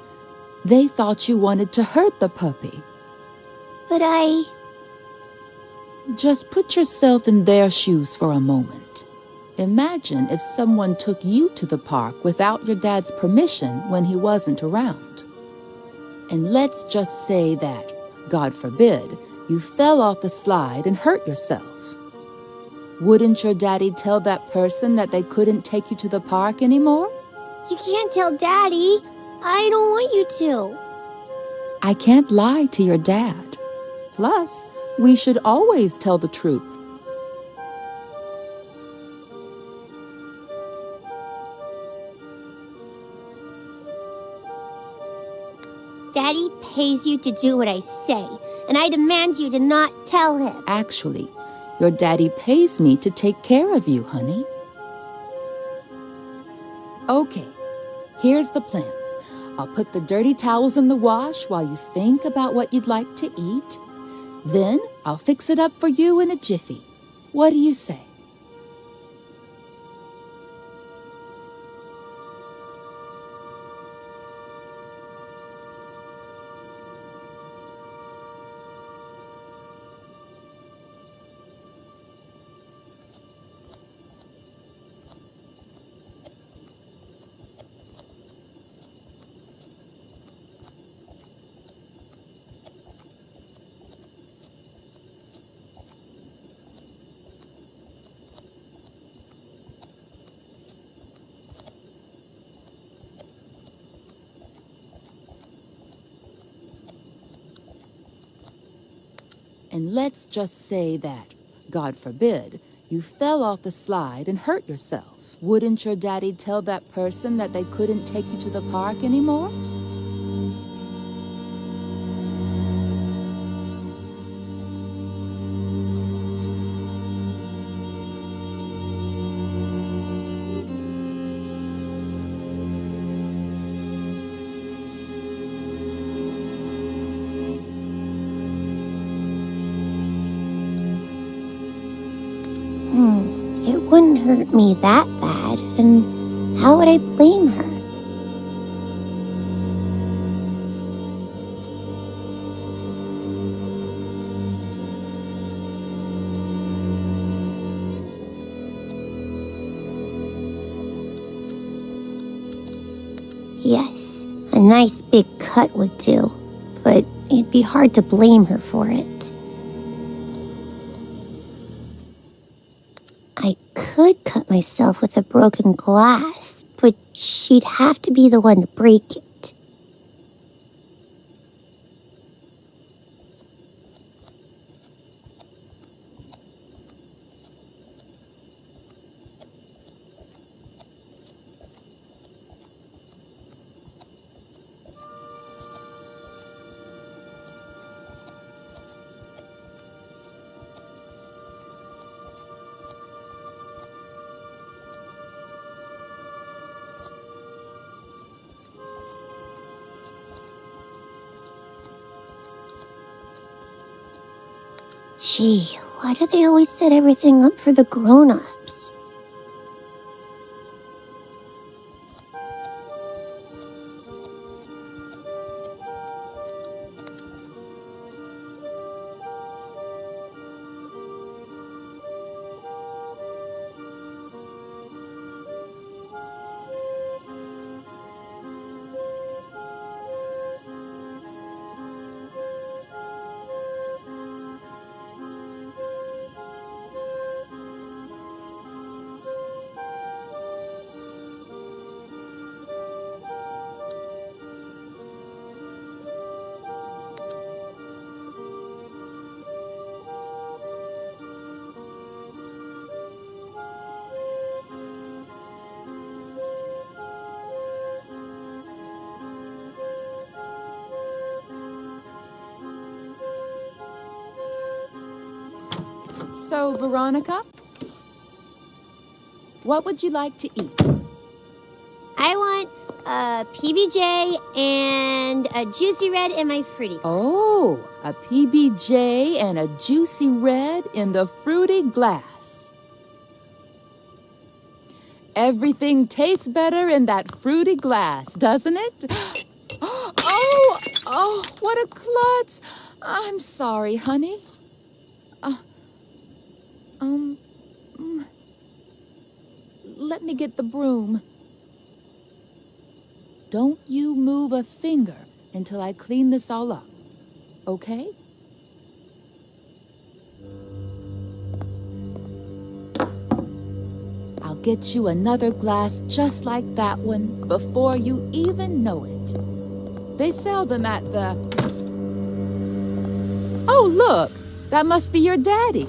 [SPEAKER 8] They thought you wanted to hurt the puppy.
[SPEAKER 17] But I...
[SPEAKER 8] Just put yourself in their shoes for a moment. Imagine if someone took you to the park without your dad's permission when he wasn't around. And let's just say that, God forbid, you fell off the slide and hurt yourself. Wouldn't your daddy tell that person that they couldn't take you to the park anymore?
[SPEAKER 17] You can't tell Daddy. I don't want you to.
[SPEAKER 8] I can't lie to your dad. Plus, we should always tell the truth.
[SPEAKER 17] Daddy pays you to do what I say, and I demand you to not tell him.
[SPEAKER 8] Actually, your daddy pays me to take care of you, honey. Okay, here's the plan. I'll put the dirty towels in the wash while you think about what you'd like to eat. Then I'll fix it up for you in a jiffy. What do you say? And let's just say that, God forbid, you fell off the slide and hurt yourself. Wouldn't your daddy tell that person that they couldn't take you to the park anymore?
[SPEAKER 17] It wouldn't hurt me that bad, and how would I blame her? Yes, a nice big cut would do, but it'd be hard to blame her for it. I could cut myself with a broken glass, but she'd have to be the one to break it. Gee, why do they always set everything up for the grown-ups?
[SPEAKER 8] So, Veronica, what would you like to eat?
[SPEAKER 17] I want a PBJ and a juicy red in my fruity glass.
[SPEAKER 8] Oh, a PBJ and a juicy red in the fruity glass. Everything tastes better in that fruity glass, doesn't it? Oh, what a klutz. I'm sorry, honey. Let me get the broom. Don't you move a finger until I clean this all up, okay? I'll get you another glass just like that one before you even know it. They sell them at the... Oh, look! That must be your daddy.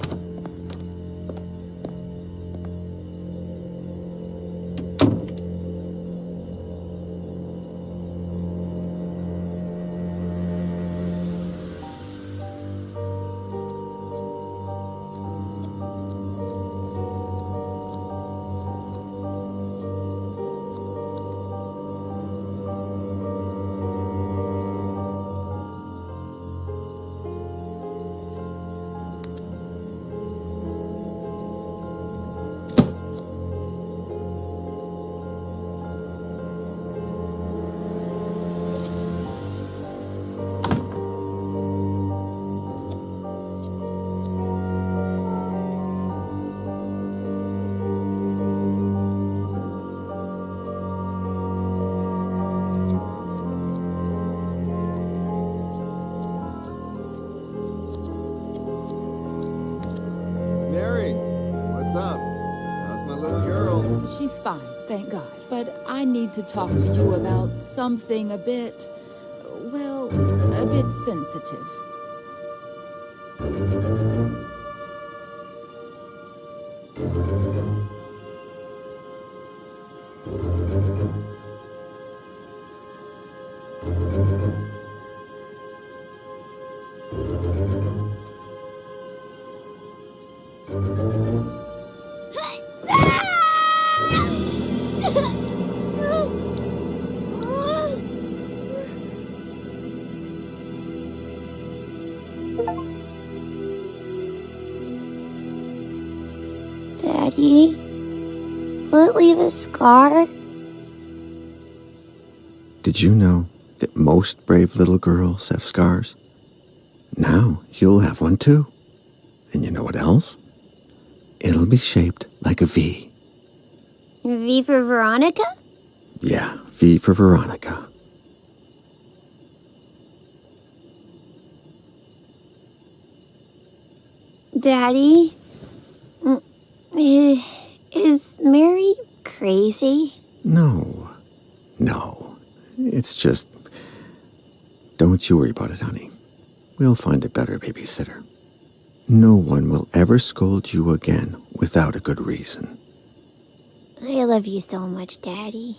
[SPEAKER 8] She's fine, thank God. But I need to talk to you about something a bit, well, a bit sensitive.
[SPEAKER 17] Daddy, will it leave a scar?
[SPEAKER 6] Did you know that most brave little girls have scars? Now you'll have one too. And you know what else? It'll be shaped like a V.
[SPEAKER 17] V for Veronica?
[SPEAKER 6] Yeah, V for Veronica.
[SPEAKER 17] Daddy? Is Mary crazy?
[SPEAKER 6] No. It's just... Don't you worry about it, honey. We'll find a better babysitter. No one will ever scold you again without a good reason.
[SPEAKER 17] I love you so much, Daddy.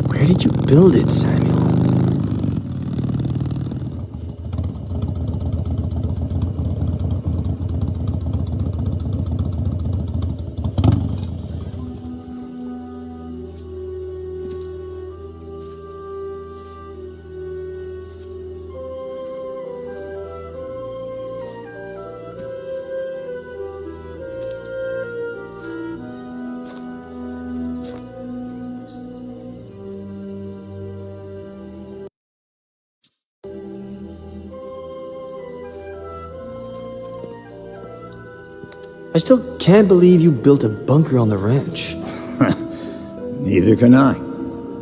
[SPEAKER 5] Where did you build it, Samuel? I still can't believe you built a bunker on the ranch.
[SPEAKER 15] Neither can I.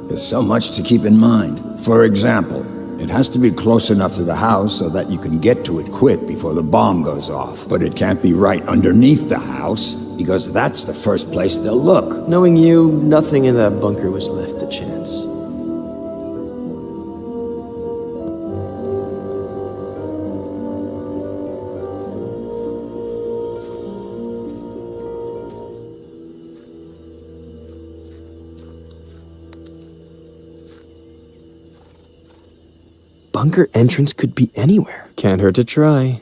[SPEAKER 15] There's so much to keep in mind. For example, it has to be close enough to the house so that you can get to it quick before the bomb goes off. But it can't be right underneath the house, because that's the first place they'll look.
[SPEAKER 5] Knowing you, nothing in that bunker was left to chance. Bunker entrance could be anywhere. Can't hurt to try.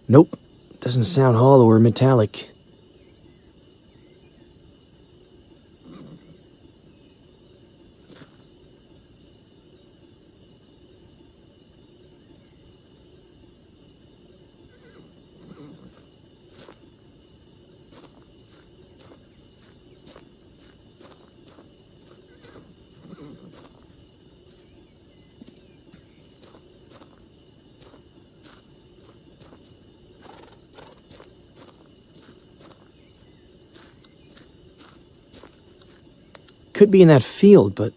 [SPEAKER 5] Nope. Doesn't sound hollow or metallic. Could be in that field, but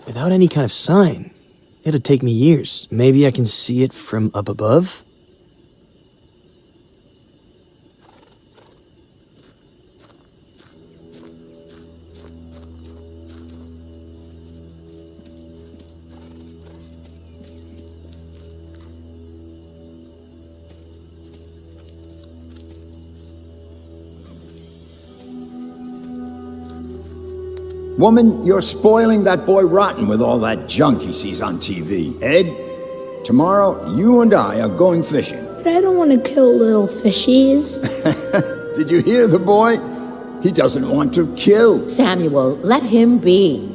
[SPEAKER 5] without any kind of sign. It'd take me years. Maybe I can see it from up above?
[SPEAKER 15] Woman, you're spoiling that boy rotten with all that junk he sees on TV. Ed, tomorrow you and I are going fishing.
[SPEAKER 11] But I don't want to kill little fishies.
[SPEAKER 15] Did you hear the boy? He doesn't want to kill.
[SPEAKER 18] Samuel, let him be.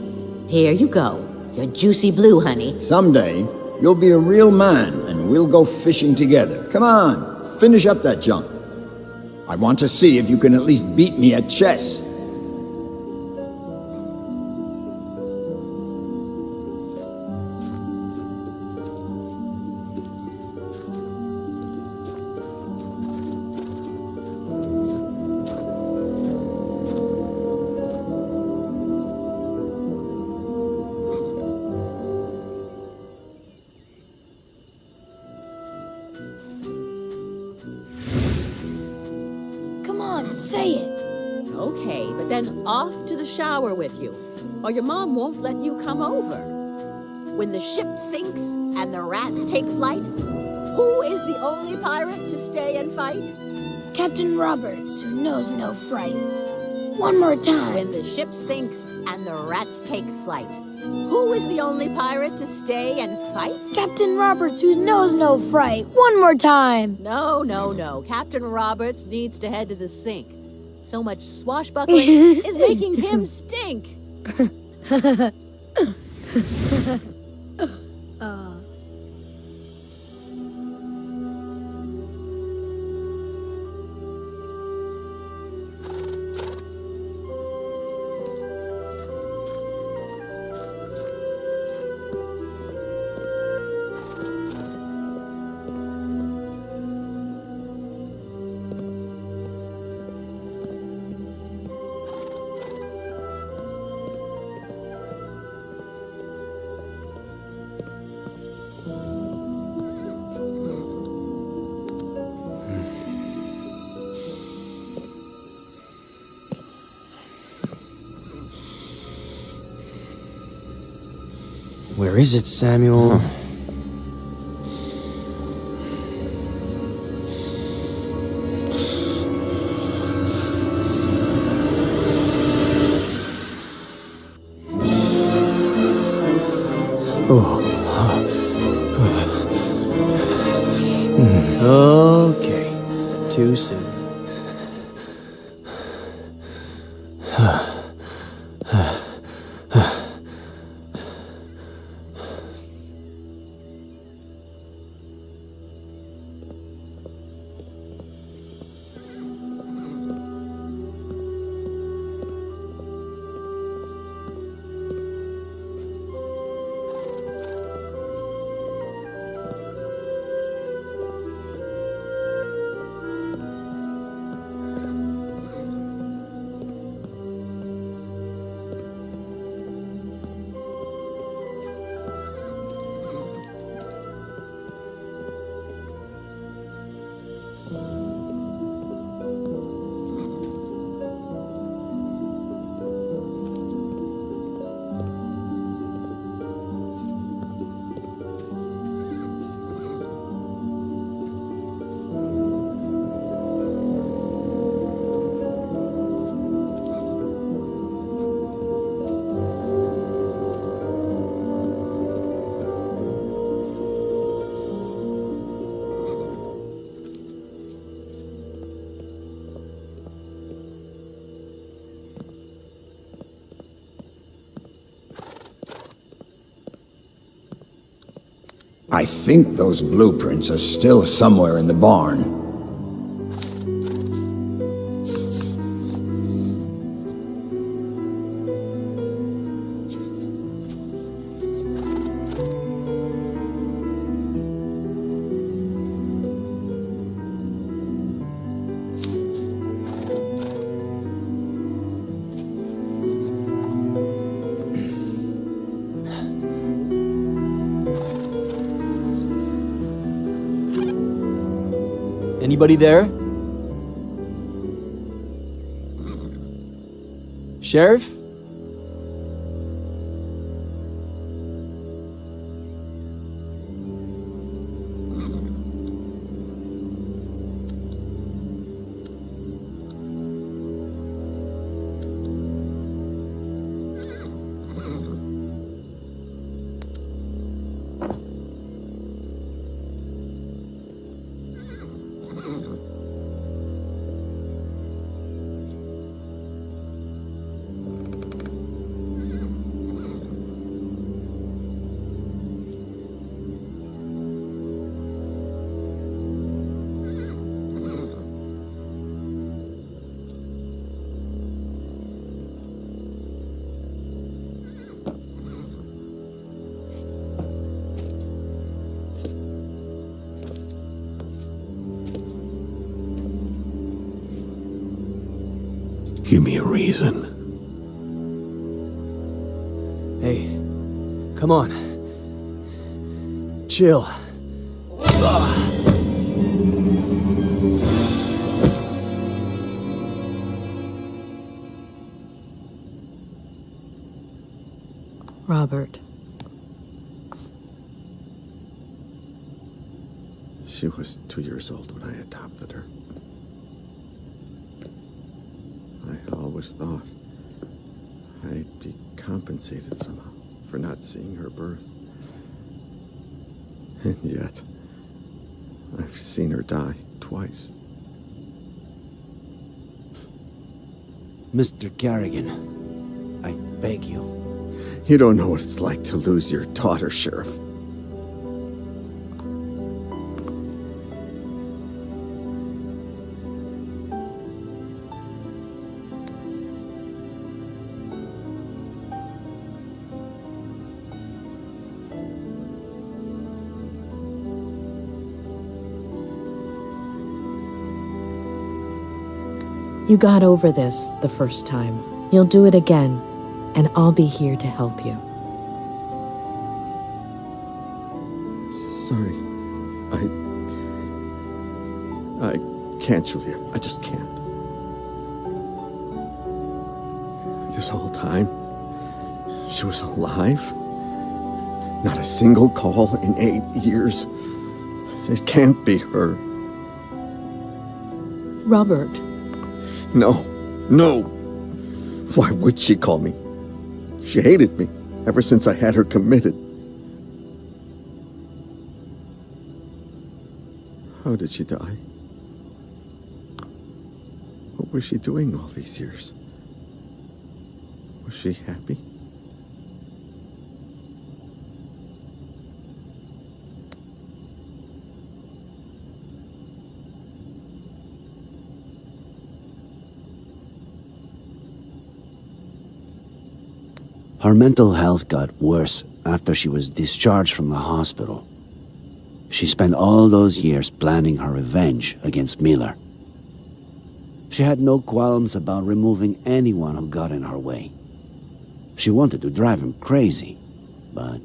[SPEAKER 18] Here you go. Your juicy blue, honey.
[SPEAKER 15] Someday, you'll be a real man and we'll go fishing together. Come on, finish up that junk. I want to see if you can at least beat me at chess.
[SPEAKER 11] Say it.
[SPEAKER 18] Okay, but then off to the shower with you, or your mom won't let you come over. When the ship sinks and the rats take flight, who is the only pirate to stay and fight?
[SPEAKER 11] Captain Roberts, who knows no fright. One more time.
[SPEAKER 18] When the ship sinks and the rats take flight, who is the only pirate to stay and fight?
[SPEAKER 11] Captain Roberts, who knows no fright. One more time.
[SPEAKER 18] No. Captain Roberts needs to head to the sink. So much swashbuckling is making him stink.
[SPEAKER 5] Where is it, Samuel? Okay, too soon.
[SPEAKER 15] I think those blueprints are still somewhere in the barn.
[SPEAKER 5] Anybody there? Sheriff?
[SPEAKER 6] Give me a reason.
[SPEAKER 5] Hey, come on. Chill.
[SPEAKER 4] Robert.
[SPEAKER 6] She was 2 years old when I adopted her. I always thought I'd be compensated somehow for not seeing her birth. And yet, I've seen her die twice.
[SPEAKER 16] Mr. Carrigan, I beg you.
[SPEAKER 6] You don't know what it's like to lose your daughter, Sheriff.
[SPEAKER 4] You got over this the first time. You'll do it again, and I'll be here to help you.
[SPEAKER 6] Sorry. I can't, Julia. I just can't. This whole time, she was alive. Not a single call in 8 years. It can't be her.
[SPEAKER 4] Robert.
[SPEAKER 6] No. Why would she call me? She hated me ever since I had her committed. How did she die? What was she doing all these years? Was she happy?
[SPEAKER 16] Her mental health got worse after she was discharged from the hospital. She spent all those years planning her revenge against Miller. She had no qualms about removing anyone who got in her way. She wanted to drive him crazy, but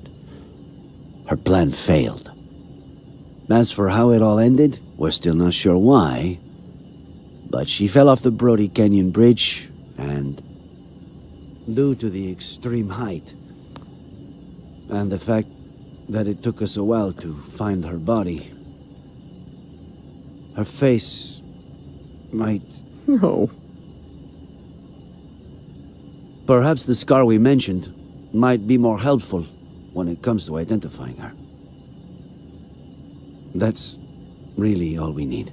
[SPEAKER 16] her plan failed. As for how it all ended, we're still not sure why, but she fell off the Brody Canyon Bridge, and due to the extreme height, and the fact that it took us a while to find her body, her face might...
[SPEAKER 6] No.
[SPEAKER 16] Perhaps the scar we mentioned might be more helpful when it comes to identifying her. That's really all we need.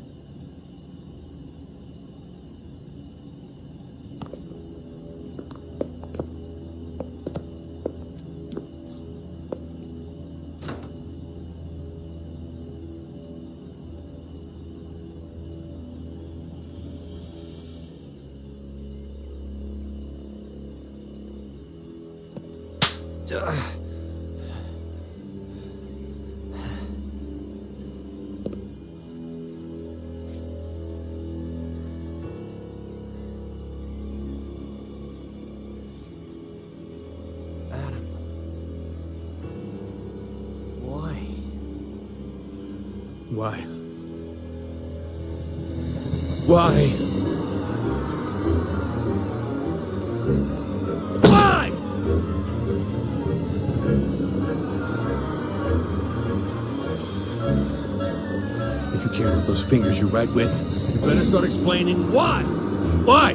[SPEAKER 19] Why? Why? Why? If you care what those fingers you write with, you better start explaining why. Why?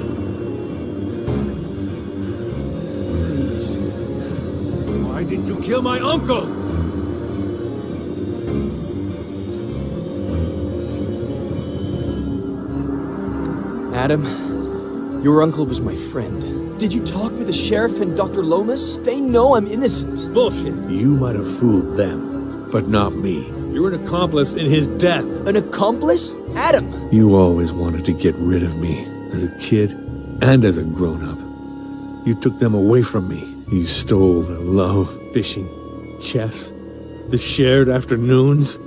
[SPEAKER 19] Please. Why did you kill my uncle?
[SPEAKER 5] Adam, your uncle was my friend. Did you talk with the sheriff and Dr. Lomas? They know I'm innocent.
[SPEAKER 19] Bullshit. You might have fooled them, but not me. You're an accomplice in his death.
[SPEAKER 5] An accomplice? Adam!
[SPEAKER 19] You always wanted to get rid of me, as a kid and as a grown-up. You took them away from me. You stole their love, fishing, chess, the shared afternoons.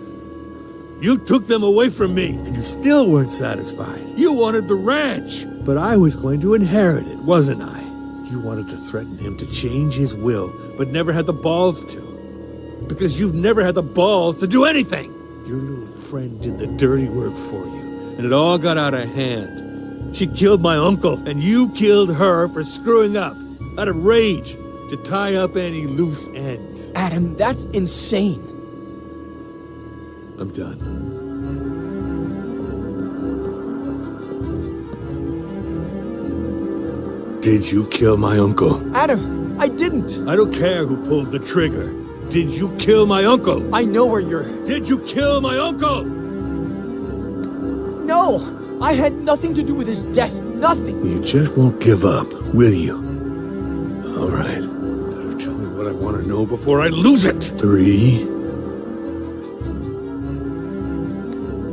[SPEAKER 19] You took them away from me, and you still weren't satisfied. You wanted the ranch, but I was going to inherit it, wasn't I? You wanted to threaten him to change his will, but never had the balls to. Because you've never had the balls to do anything. Your little friend did the dirty work for you, and it all got out of hand. She killed my uncle, and you killed her for screwing up, out of rage, to tie up any loose ends.
[SPEAKER 5] Adam, that's insane.
[SPEAKER 19] I'm done. Did you kill my uncle?
[SPEAKER 5] Adam, I didn't.
[SPEAKER 19] I don't care who pulled the trigger. Did you kill my uncle?
[SPEAKER 5] I know where you're...
[SPEAKER 19] Did you kill my uncle?
[SPEAKER 5] No! I had nothing to do with his death. Nothing.
[SPEAKER 19] You just won't give up, will you? All right. Better tell me what I want to know before I lose it. 3.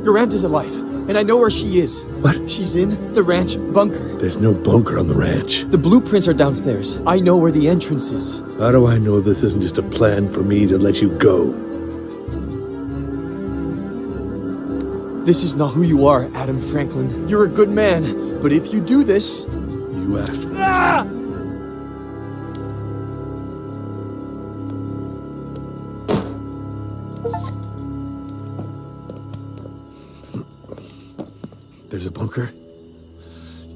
[SPEAKER 5] Your aunt is alive, and I know where she is.
[SPEAKER 19] What?
[SPEAKER 5] She's in the ranch bunker.
[SPEAKER 19] There's no bunker on the ranch.
[SPEAKER 5] The blueprints are downstairs. I know where the entrance is.
[SPEAKER 19] How do I know this isn't just a plan for me to let you go?
[SPEAKER 5] This is not who you are, Adam Franklin. You're a good man, but if you do this...
[SPEAKER 19] You asked for
[SPEAKER 5] it.
[SPEAKER 19] There's a bunker?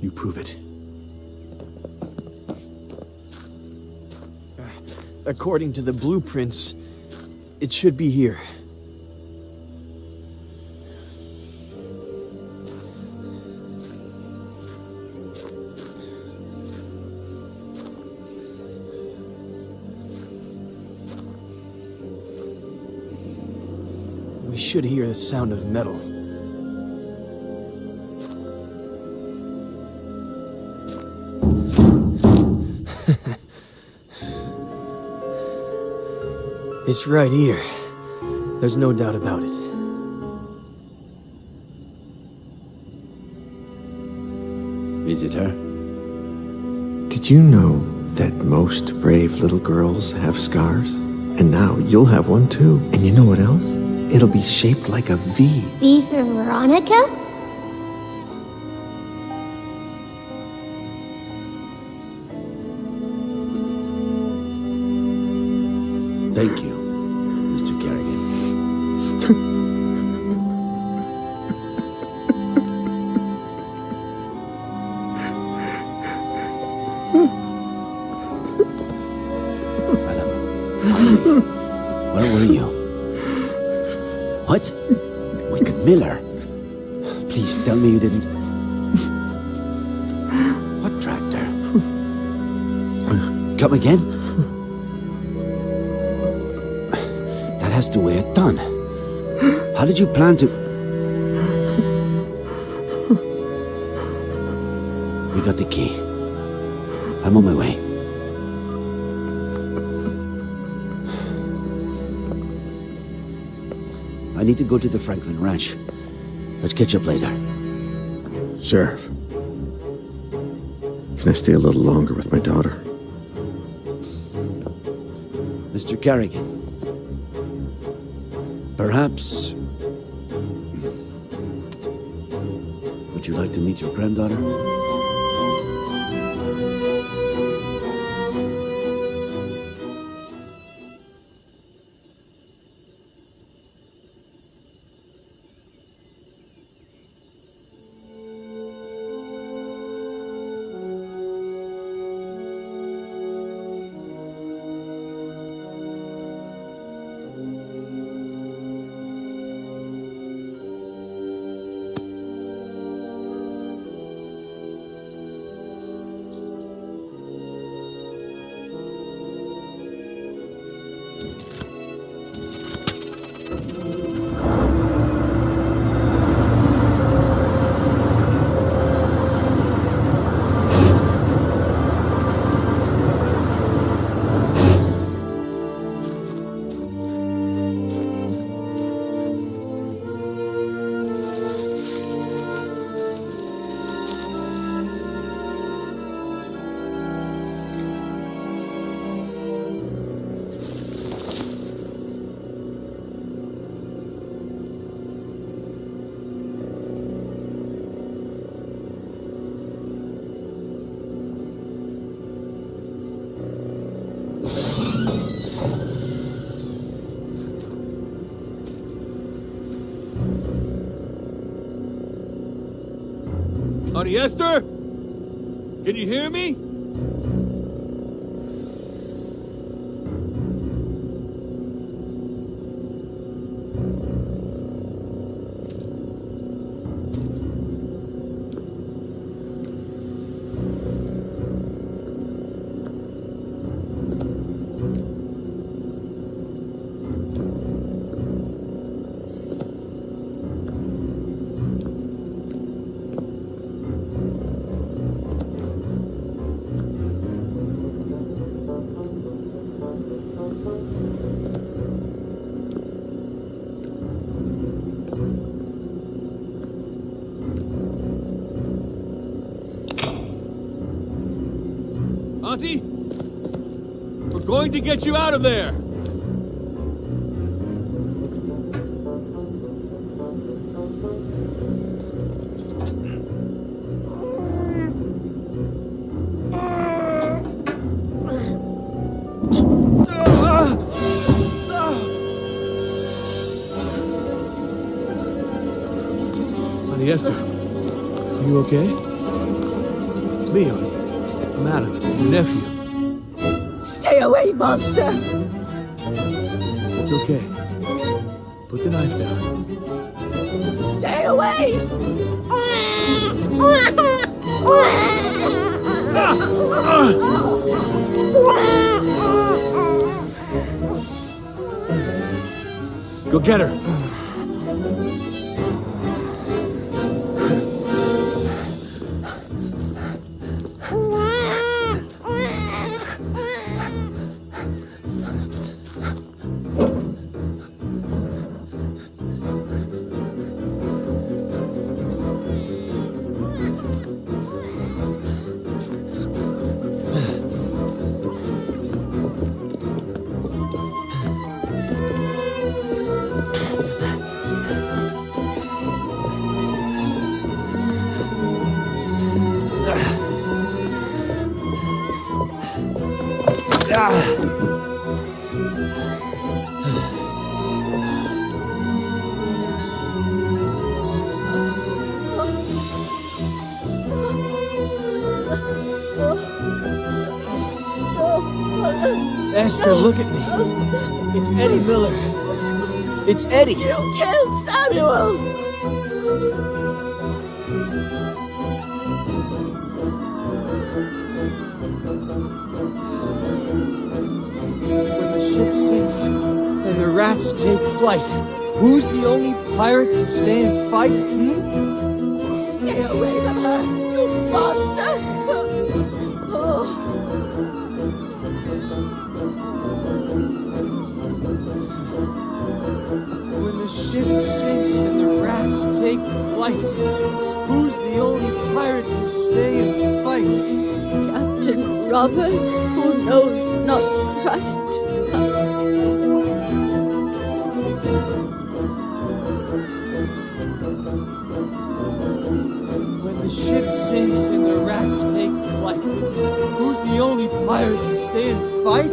[SPEAKER 19] You prove it.
[SPEAKER 5] According to the blueprints, It should be here. We should hear the sound of metal. It's right here. There's no doubt about it.
[SPEAKER 16] Visitor?
[SPEAKER 6] Did you know that most brave little girls have scars? And now you'll have one too. And you know what else? It'll be shaped like a V.
[SPEAKER 17] V for Veronica?
[SPEAKER 16] Thank you, Mr. Kerrigan. Where were you? What? With Miller? Please tell me you didn't... What tractor? Come again? That has to weigh a ton. How did you plan to... We got the key. I'm on my way. I need to go to the Franklin Ranch. Let's catch up later.
[SPEAKER 6] Sheriff, can I stay a little longer with my daughter?
[SPEAKER 16] Mr. Kerrigan, perhaps... Would you like to meet your granddaughter?
[SPEAKER 14] Auntie Esther? Can you hear me? Auntie? We're going to get you out of there! Auntie Esther, are you okay? It's me, Auntie. I'm Adam, your nephew.
[SPEAKER 18] Stay away, monster!
[SPEAKER 14] It's okay. Put the knife down.
[SPEAKER 18] Stay away!
[SPEAKER 14] Go get her.
[SPEAKER 5] Esther, look at me. It's Eddie Miller. It's Eddie.
[SPEAKER 18] You killed Samuel!
[SPEAKER 5] When the ship sinks and the rats take flight, who's the only pirate to stay and fight?
[SPEAKER 18] Stay away from her, you monster!
[SPEAKER 5] When the ship sinks and the rats take flight, who's the only pirate to stay and fight?
[SPEAKER 18] Captain Roberts, who knows not fright.
[SPEAKER 5] When the ship sinks and the rats take flight, who's the only pirate to stay and fight?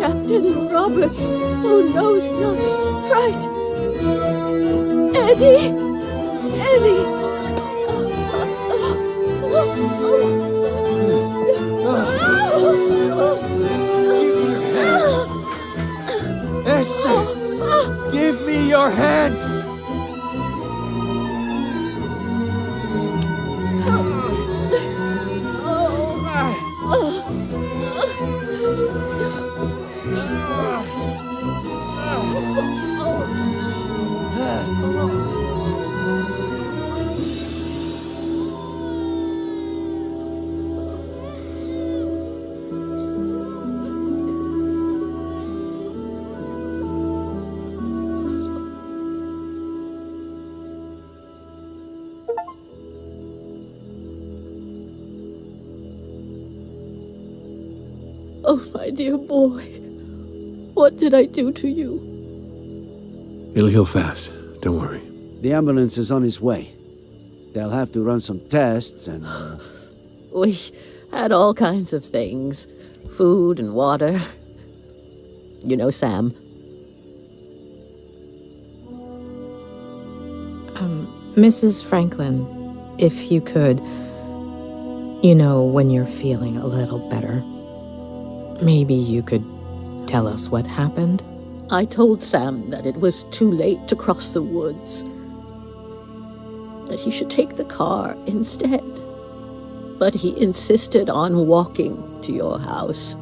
[SPEAKER 18] Captain Roberts, who knows not fright. Eddie! Eddie!
[SPEAKER 5] Esther! Give me your hand!
[SPEAKER 18] Oh, my dear boy, what did I do to you?
[SPEAKER 14] It'll heal fast. Don't worry.
[SPEAKER 16] The ambulance is on its way. They'll have to run some tests and...
[SPEAKER 18] We had all kinds of things. Food and water. You know Sam.
[SPEAKER 4] Mrs. Franklin, if you could, you know, when you're feeling a little better, maybe you could tell us what happened?
[SPEAKER 18] I told Sam that it was too late to cross the woods. That he should take the car instead. But he insisted on walking to your house.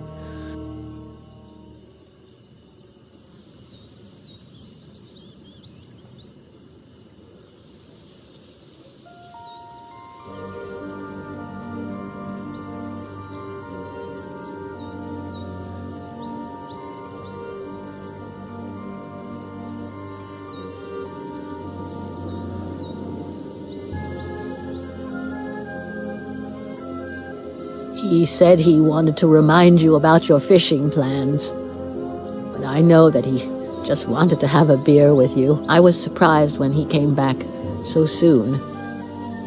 [SPEAKER 18] He said he wanted to remind you about your fishing plans. But I know that he just wanted to have a beer with you. I was surprised when he came back so soon.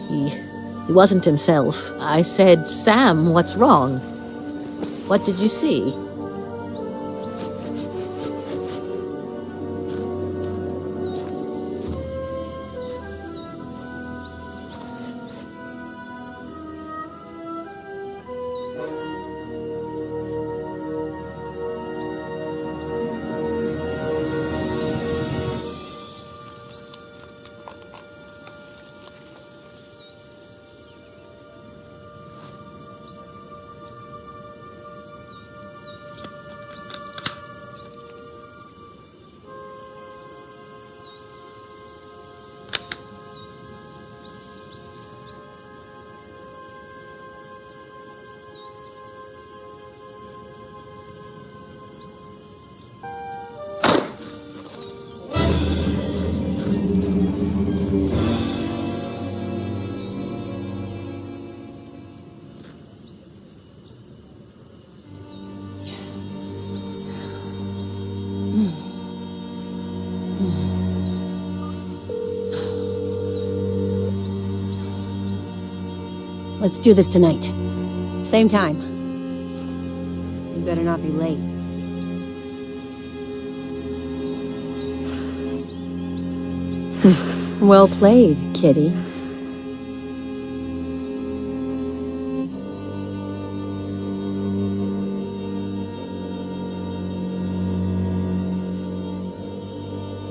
[SPEAKER 18] He wasn't himself. I said, Sam, what's wrong? What did you see?
[SPEAKER 20] Let's do this tonight. Same time. You better not be late.
[SPEAKER 18] Well played, kitty.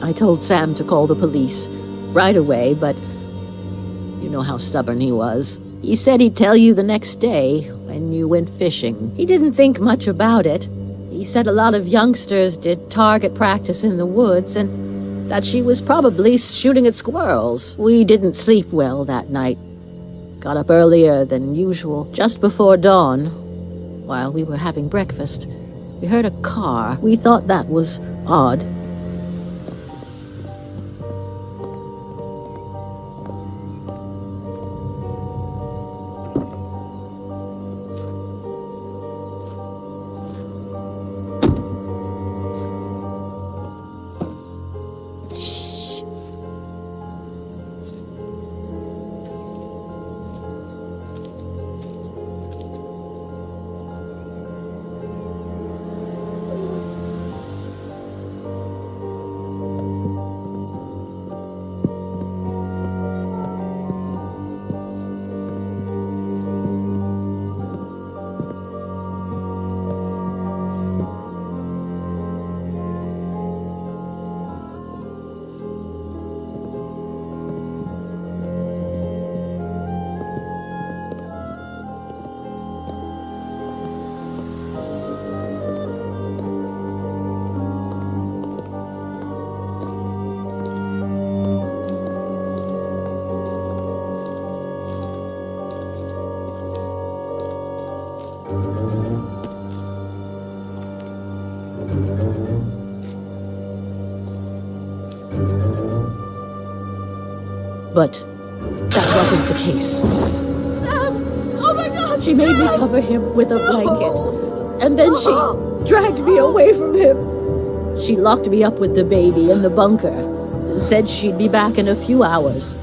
[SPEAKER 18] I told Sam to call the police right away, but you know how stubborn he was. He said he'd tell you the next day when you went fishing. He didn't think much about it. He said a lot of youngsters did target practice in the woods and that she was probably shooting at squirrels. We didn't sleep well that night. Got up earlier than usual, just before dawn. While we were having breakfast, we heard a car. We thought that was odd. But that wasn't the case. Sam! Oh my God! She made me cover him with a blanket. And then she dragged me away from him. She locked me up with the baby in the bunker and said she'd be back in a few hours.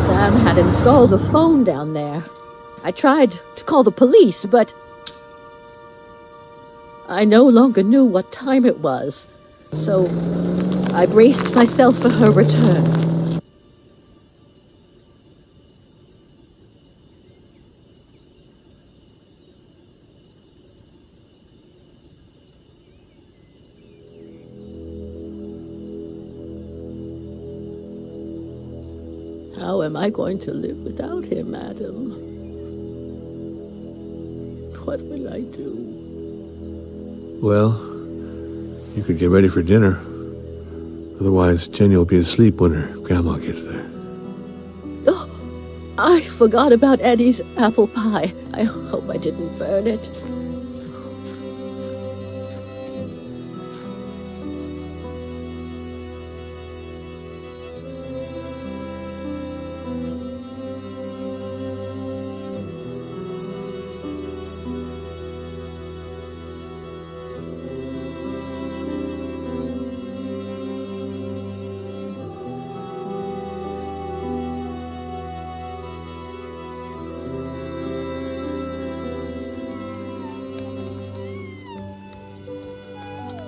[SPEAKER 18] Sam had installed a phone down there. I tried to call the police, but I no longer knew what time it was, so I braced myself for her return. How am I going to live without him, Adam? What will I do?
[SPEAKER 19] Well, you could get ready for dinner. Otherwise, Jenny will be asleep when her grandma gets there.
[SPEAKER 18] Oh, I forgot about Eddie's apple pie. I hope I didn't burn it.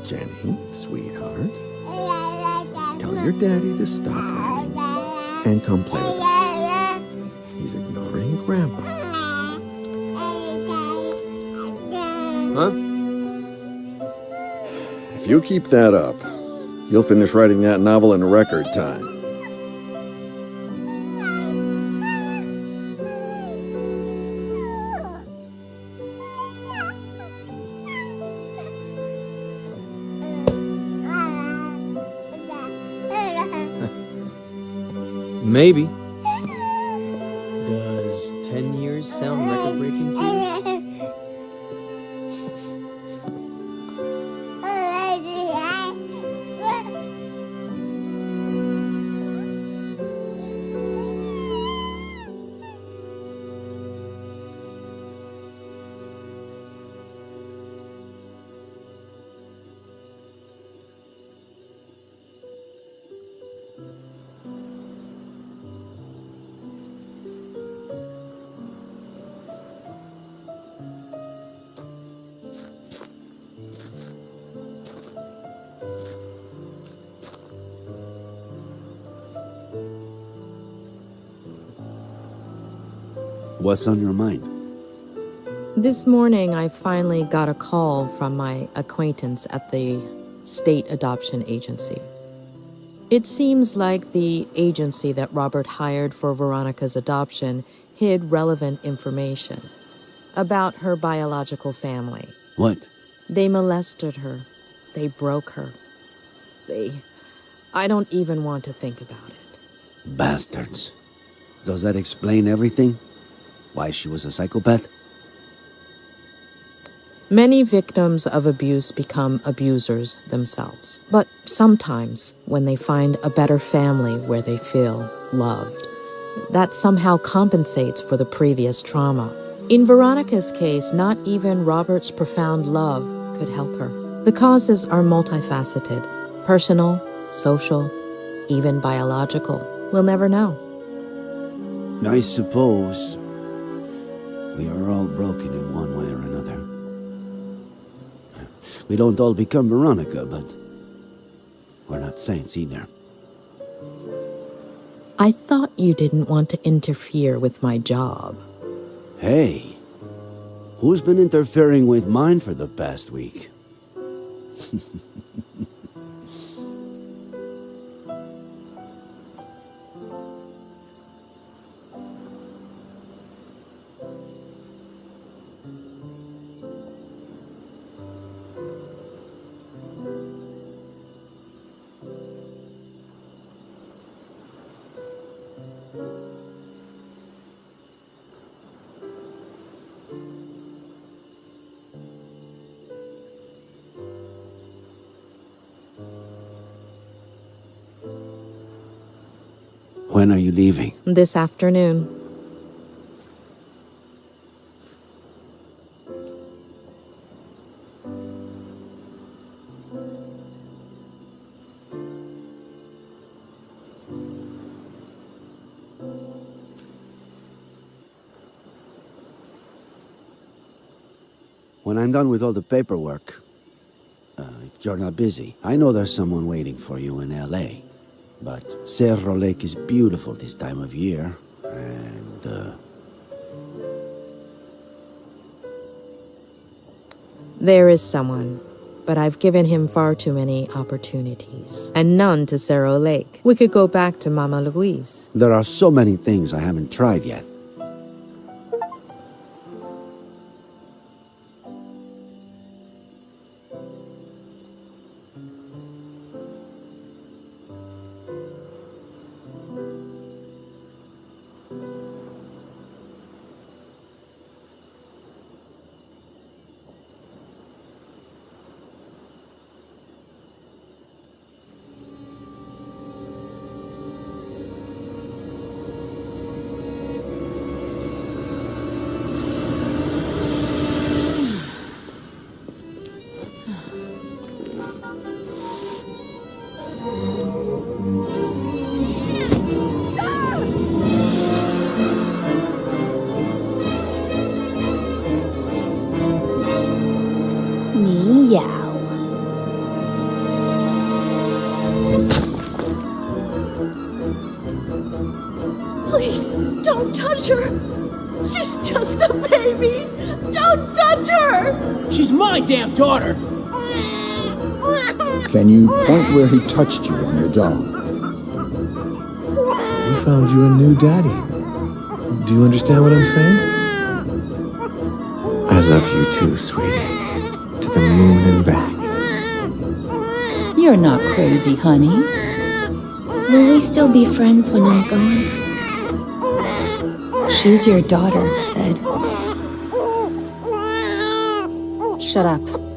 [SPEAKER 6] Jenny, sweetheart, tell your daddy to stop writing and come play with us. He's ignoring Grandpa. Huh? If you keep that up, you'll finish writing that novel in record time.
[SPEAKER 5] Maybe. Does 10 years sound record-breaking to you?
[SPEAKER 16] What's on your mind?
[SPEAKER 4] This morning, I finally got a call from my acquaintance at the state adoption agency. It seems like the agency that Robert hired for Veronica's adoption hid relevant information about her biological family.
[SPEAKER 16] What?
[SPEAKER 4] They molested her. They broke her. I don't even want to think about it.
[SPEAKER 16] Bastards. Does that explain everything? Why she was a psychopath?
[SPEAKER 4] Many victims of abuse become abusers themselves. But sometimes, when they find a better family where they feel loved, that somehow compensates for the previous trauma. In Veronica's case, not even Robert's profound love could help her. The causes are multifaceted: personal, social, even biological. We'll never know.
[SPEAKER 16] I suppose we are all broken in one way or another. We don't all become Veronica, but we're not saints either.
[SPEAKER 4] I thought you didn't want to interfere with my job.
[SPEAKER 16] Hey, who's been interfering with mine for the past week? When are you leaving?
[SPEAKER 4] This afternoon.
[SPEAKER 16] When I'm done with all the paperwork, if you're not busy, I know there's someone waiting for you in L.A., but Cerro Lake is beautiful this time of year, and,
[SPEAKER 4] There is someone, but I've given him far too many opportunities, and none to Cerro Lake. We could go back to Mama Louise.
[SPEAKER 16] there are so many things I haven't tried yet.
[SPEAKER 11] Meow.
[SPEAKER 18] Please, don't touch her. She's just a baby. Don't touch her.
[SPEAKER 7] She's my damn daughter.
[SPEAKER 15] Can you point where he touched you on the dog?
[SPEAKER 19] We found you a new daddy. Do you understand what I'm saying?
[SPEAKER 21] I love you too, sweetie. To the moon and back.
[SPEAKER 8] You're not crazy, honey.
[SPEAKER 9] Will we still be friends when I'm gone?
[SPEAKER 12] She's your daughter, Ed.
[SPEAKER 20] Shut up.